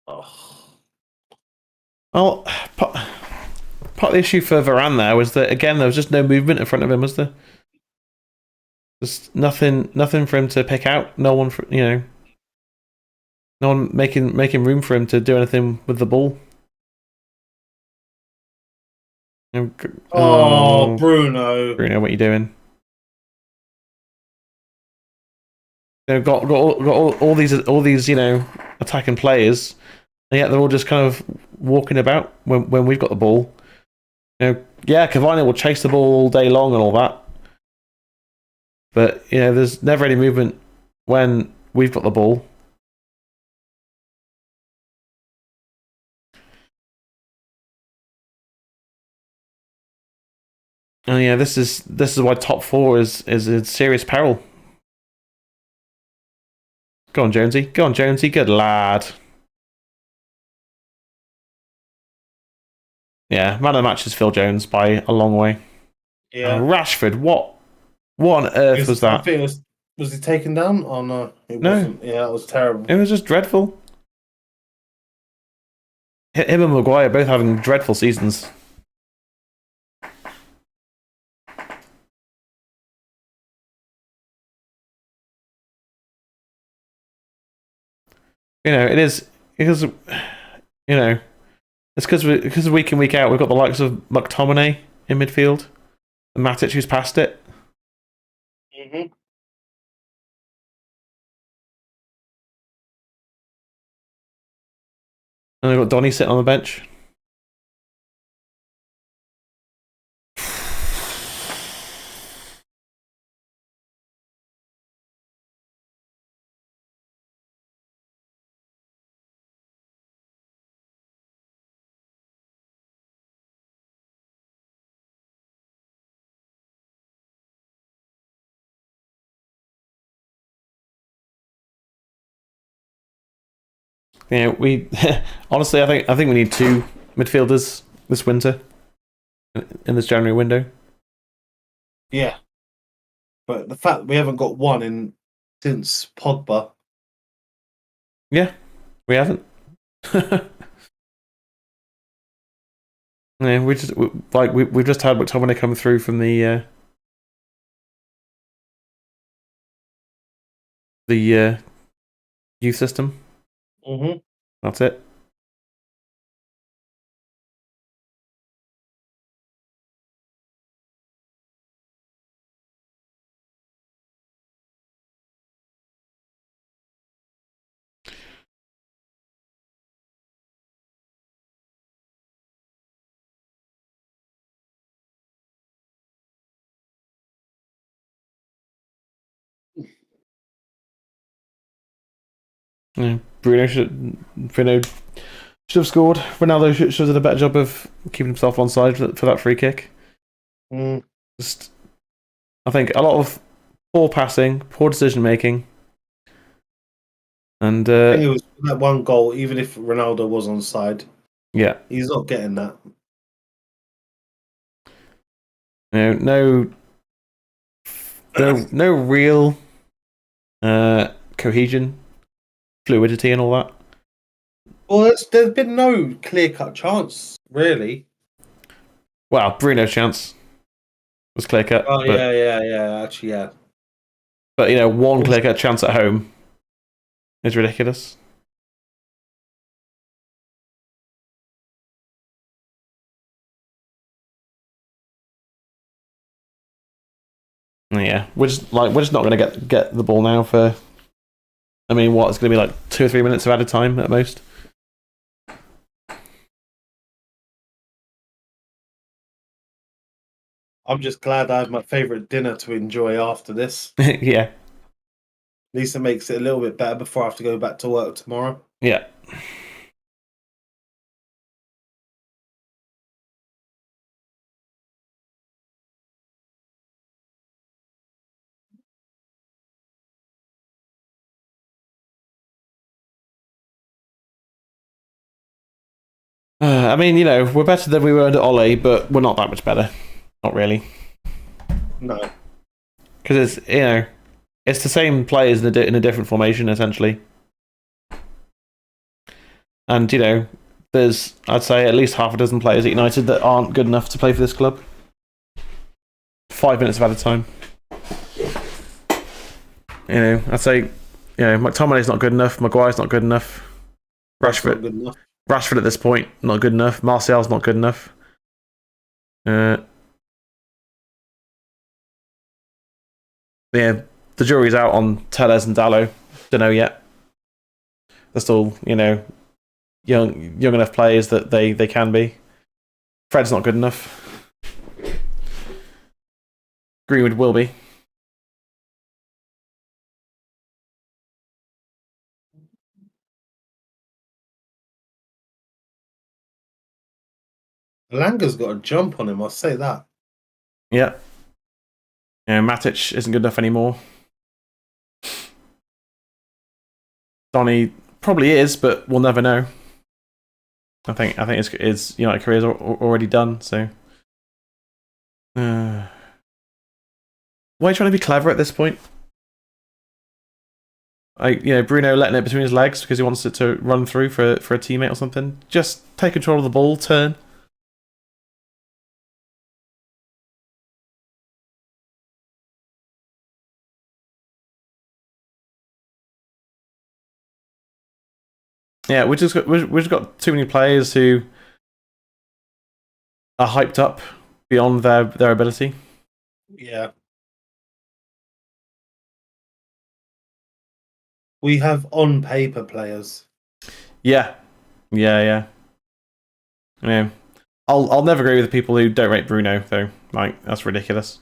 B: Oh.
A: Well, part of the issue for Varane there was that again there was just no movement in front of him, was there? There's nothing for him to pick out. No one, no one making room for him to do anything with the ball.
B: Oh, Bruno!
A: Bruno, what are you doing? Got all these attacking players, and yet they're all just kind of walking about when we've got the ball. Yeah, Cavani will chase the ball all day long and all that, but there's never any movement when we've got the ball. And yeah, this is why top four is in serious peril. Go on, Jonesy. Go on, Jonesy. Good lad. Yeah, man of the match is Phil Jones by a long way.
B: Yeah.
A: And Rashford, what on earth was that?
B: I think was he taken down? Oh no, it wasn't. Yeah, it was terrible.
A: It was just dreadful. Him and Maguire both having dreadful seasons. It is because it's because week in week out we've got the likes of McTominay in midfield, and Matic who's passed it.
B: Mm-hmm.
A: And we've got Donny sitting on the bench. We honestly, I think we need two midfielders this winter in this January window.
B: Yeah, but the fact that we haven't got one in since Pogba.
A: Yeah, we haven't. Yeah, we've just had McTominay come through from the youth system.
B: Mm-hmm.
A: That's it. Yeah, Bruno Should have scored. Ronaldo should have done a better job of keeping himself onside for that free kick. Just, I think a lot of poor passing, poor decision making, and
B: I think it was that one goal. Even if Ronaldo was onside,
A: yeah,
B: he's not getting that.
A: No real cohesion, fluidity, and all that.
B: Well, there's been no clear-cut chance, really.
A: Well, Bruno's chance was clear-cut.
B: Oh, yeah. Actually, yeah.
A: But, one clear-cut chance at home is ridiculous. Yeah, we're just not going to get the ball now for. I mean, it's going to be like 2 or 3 minutes of added time at most.
B: I'm just glad I have my favourite dinner to enjoy after this.
A: Yeah.
B: At least it makes it a little bit better before I have to go back to work tomorrow.
A: Yeah. I mean, we're better than we were under Ole, but we're not that much better. Not really.
B: No.
A: Because it's the same players in a different formation, essentially. And, there's, I'd say, at least half a dozen players at United that aren't good enough to play for this club. 5 minutes of added time. I'd say, McTominay's not good enough. Maguire's not good enough. Rashford at this point, not good enough. Martial's not good enough. Yeah, the jury's out on Tellez and Dallo. Don't know yet. They're still, young enough players that they can be. Fred's not good enough. Greenwood will be.
B: Langa's got a jump on him, I'll say that.
A: Yeah. Matic isn't good enough anymore. Donny probably is, but we'll never know. I think his United career's already done. So, why are you trying to be clever at this point? Bruno letting it between his legs because he wants it to run through for a teammate or something. Just take control of the ball, turn. Yeah, we've just got too many players who are hyped up beyond their ability.
B: Yeah. We have on paper players.
A: Yeah. I'll never agree with the people who don't rate Bruno though. Like, that's ridiculous.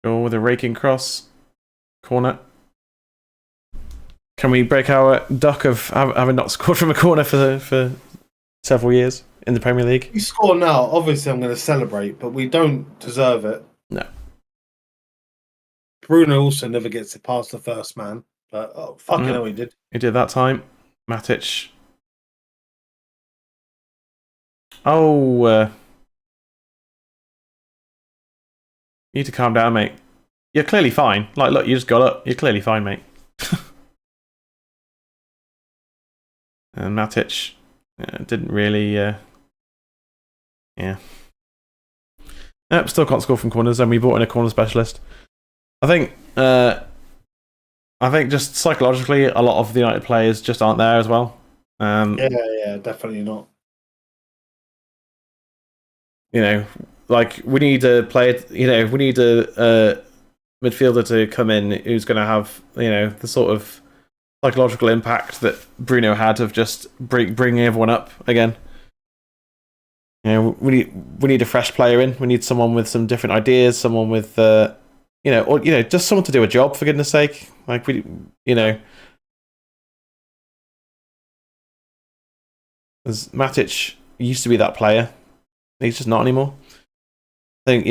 A: Go with a raking cross. Corner. Can we break our duck of having not scored from a corner for several years in the Premier League?
B: We score now. Obviously, I'm going to celebrate, but we don't deserve it.
A: No.
B: Bruno also never gets it past the first man, but fucking hell, he did.
A: He did that time. Matic. Oh, you need to calm down, mate. You're clearly fine. Like, look, you just got up. You're clearly fine, mate. And Matic didn't really. Yeah. Nope, still can't score from corners, and we brought in a corner specialist. I think just psychologically, a lot of the United players just aren't there as well.
B: Yeah, definitely not.
A: Like we need a player. We need a midfielder to come in who's going to have the sort of psychological impact that Bruno had of just bringing everyone up again. We need a fresh player in. We need someone with some different ideas, someone with or just someone to do a job, for goodness sake. Like as Matic used to be that player, he's just not anymore. I think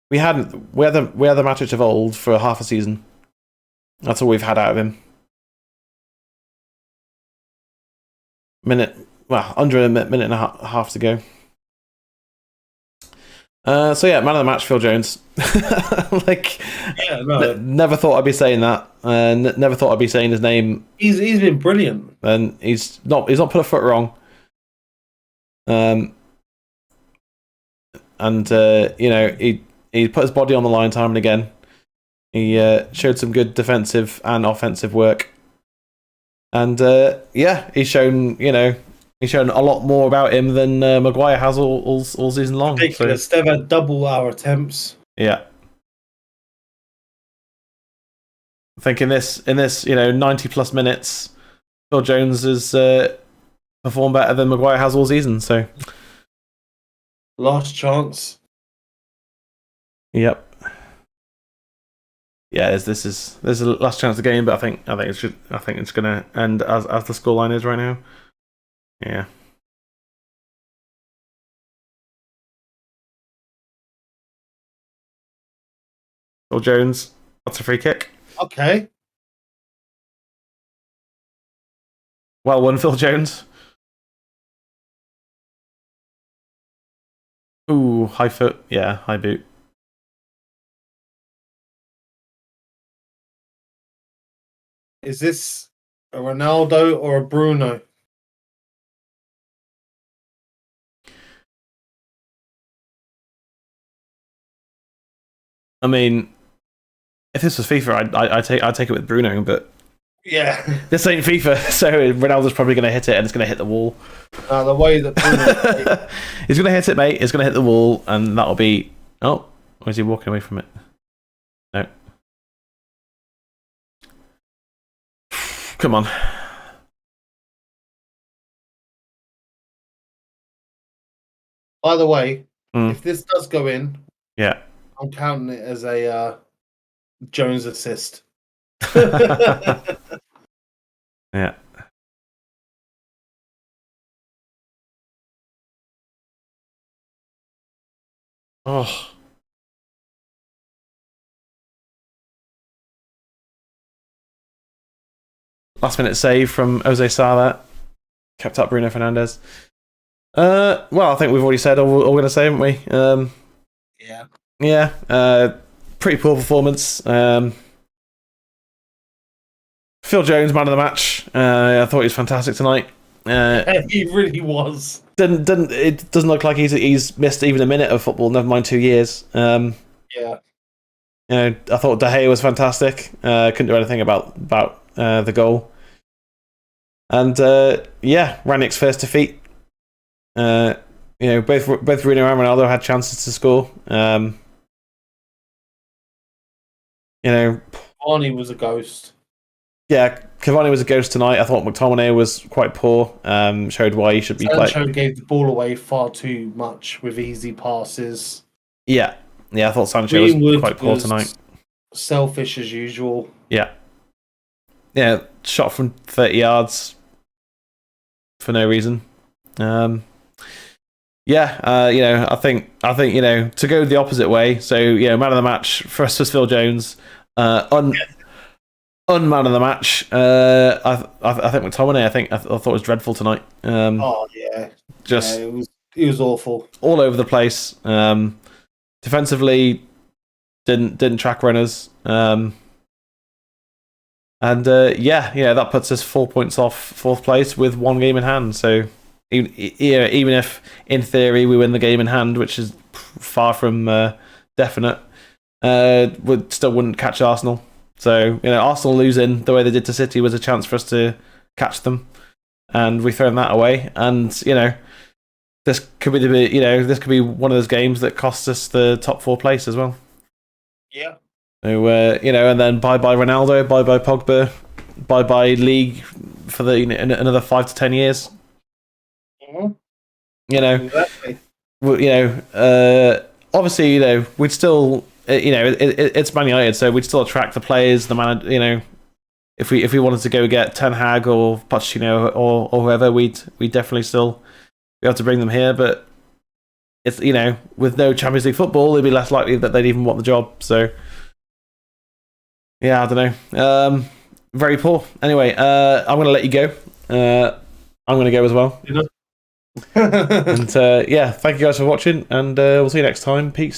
A: we had the Matic of old for half a season. That's all we've had out of him. Under a minute and a half to go. So yeah, man of the match, Phil Jones. Never thought I'd be saying that. Never thought I'd be saying his name.
B: He's been brilliant,
A: and he's not put a foot wrong. He put his body on the line time and again. He showed some good defensive and offensive work, and he's shown a lot more about him than Maguire has all season long.
B: Ridiculous. They've had double our attempts.
A: Yeah. I think in this 90 plus minutes, Phil Jones has performed better than Maguire has all season. So
B: last chance.
A: Yep. Yeah, there's a last chance of the game, but I think it's gonna end as the scoreline is right now. Yeah. Phil Jones, that's a free kick.
B: Okay.
A: Well won, Phil Jones. Ooh, high foot. Yeah, high boot.
B: Is this a Ronaldo or a Bruno?
A: I mean, if this was FIFA, I'd take it with Bruno, but
B: yeah,
A: this ain't FIFA, so Ronaldo's probably going to hit it and it's going to hit the wall.
B: The way that Bruno
A: he's going to hit it, mate. It's going to hit the wall, and that'll be. Oh, or is he walking away from it? No. Come on.
B: By the way, if this does go in,
A: yeah,
B: I'm counting it as a Jones assist.
A: Yeah. Oh. Last minute save from Jose Sala. Kept up Bruno Fernandes. Well, I think we've already said all we're going to say, haven't we?
B: Yeah.
A: Yeah. Pretty poor performance. Phil Jones, man of the match. I thought he was fantastic tonight.
B: He really was.
A: It doesn't look like he's missed even a minute of football. Never mind 2 years.
B: Yeah.
A: I thought De Gea was fantastic. Couldn't do anything about the goal. And Rangnick's first defeat. Both Bruno and Ronaldo had chances to score.
B: Cavani was a ghost.
A: Yeah, Cavani was a ghost tonight. I thought McTominay was quite poor. Showed why he should be playing.
B: Sancho gave the ball away far too much with easy passes.
A: Yeah, I thought Sancho was quite poor tonight.
B: Selfish as usual.
A: Yeah, shot from 30 yards for no reason. I think to go the opposite way. So man of the match for us was Phil Jones. Unman of the match. I think McTominay. I thought was dreadful tonight.
B: It was awful.
A: All over the place. Defensively, didn't track runners. That puts us 4 points off fourth place with one game in hand. So even if in theory we win the game in hand, which is far from definite, still wouldn't catch Arsenal. So Arsenal losing the way they did to City was a chance for us to catch them, and we've thrown that away. And this could be this could be one of those games that costs us the top 4 place as well.
B: Yeah.
A: So and then bye Ronaldo, bye Pogba, bye league for another 5 to 10 years.
B: Mm-hmm. Exactly.
A: obviously, we'd still, it's Man United, so we'd still attract the players, the man, if we wanted to go get Ten Hag or Pochettino or whoever, we'd definitely still be able to bring them here. But it's with no Champions League football, it'd be less likely that they'd even want the job. So yeah, I don't know. Very poor. Anyway, I'm going to let you go. I'm going to go as well. And yeah, thank you guys for watching, and we'll see you next time. Peace.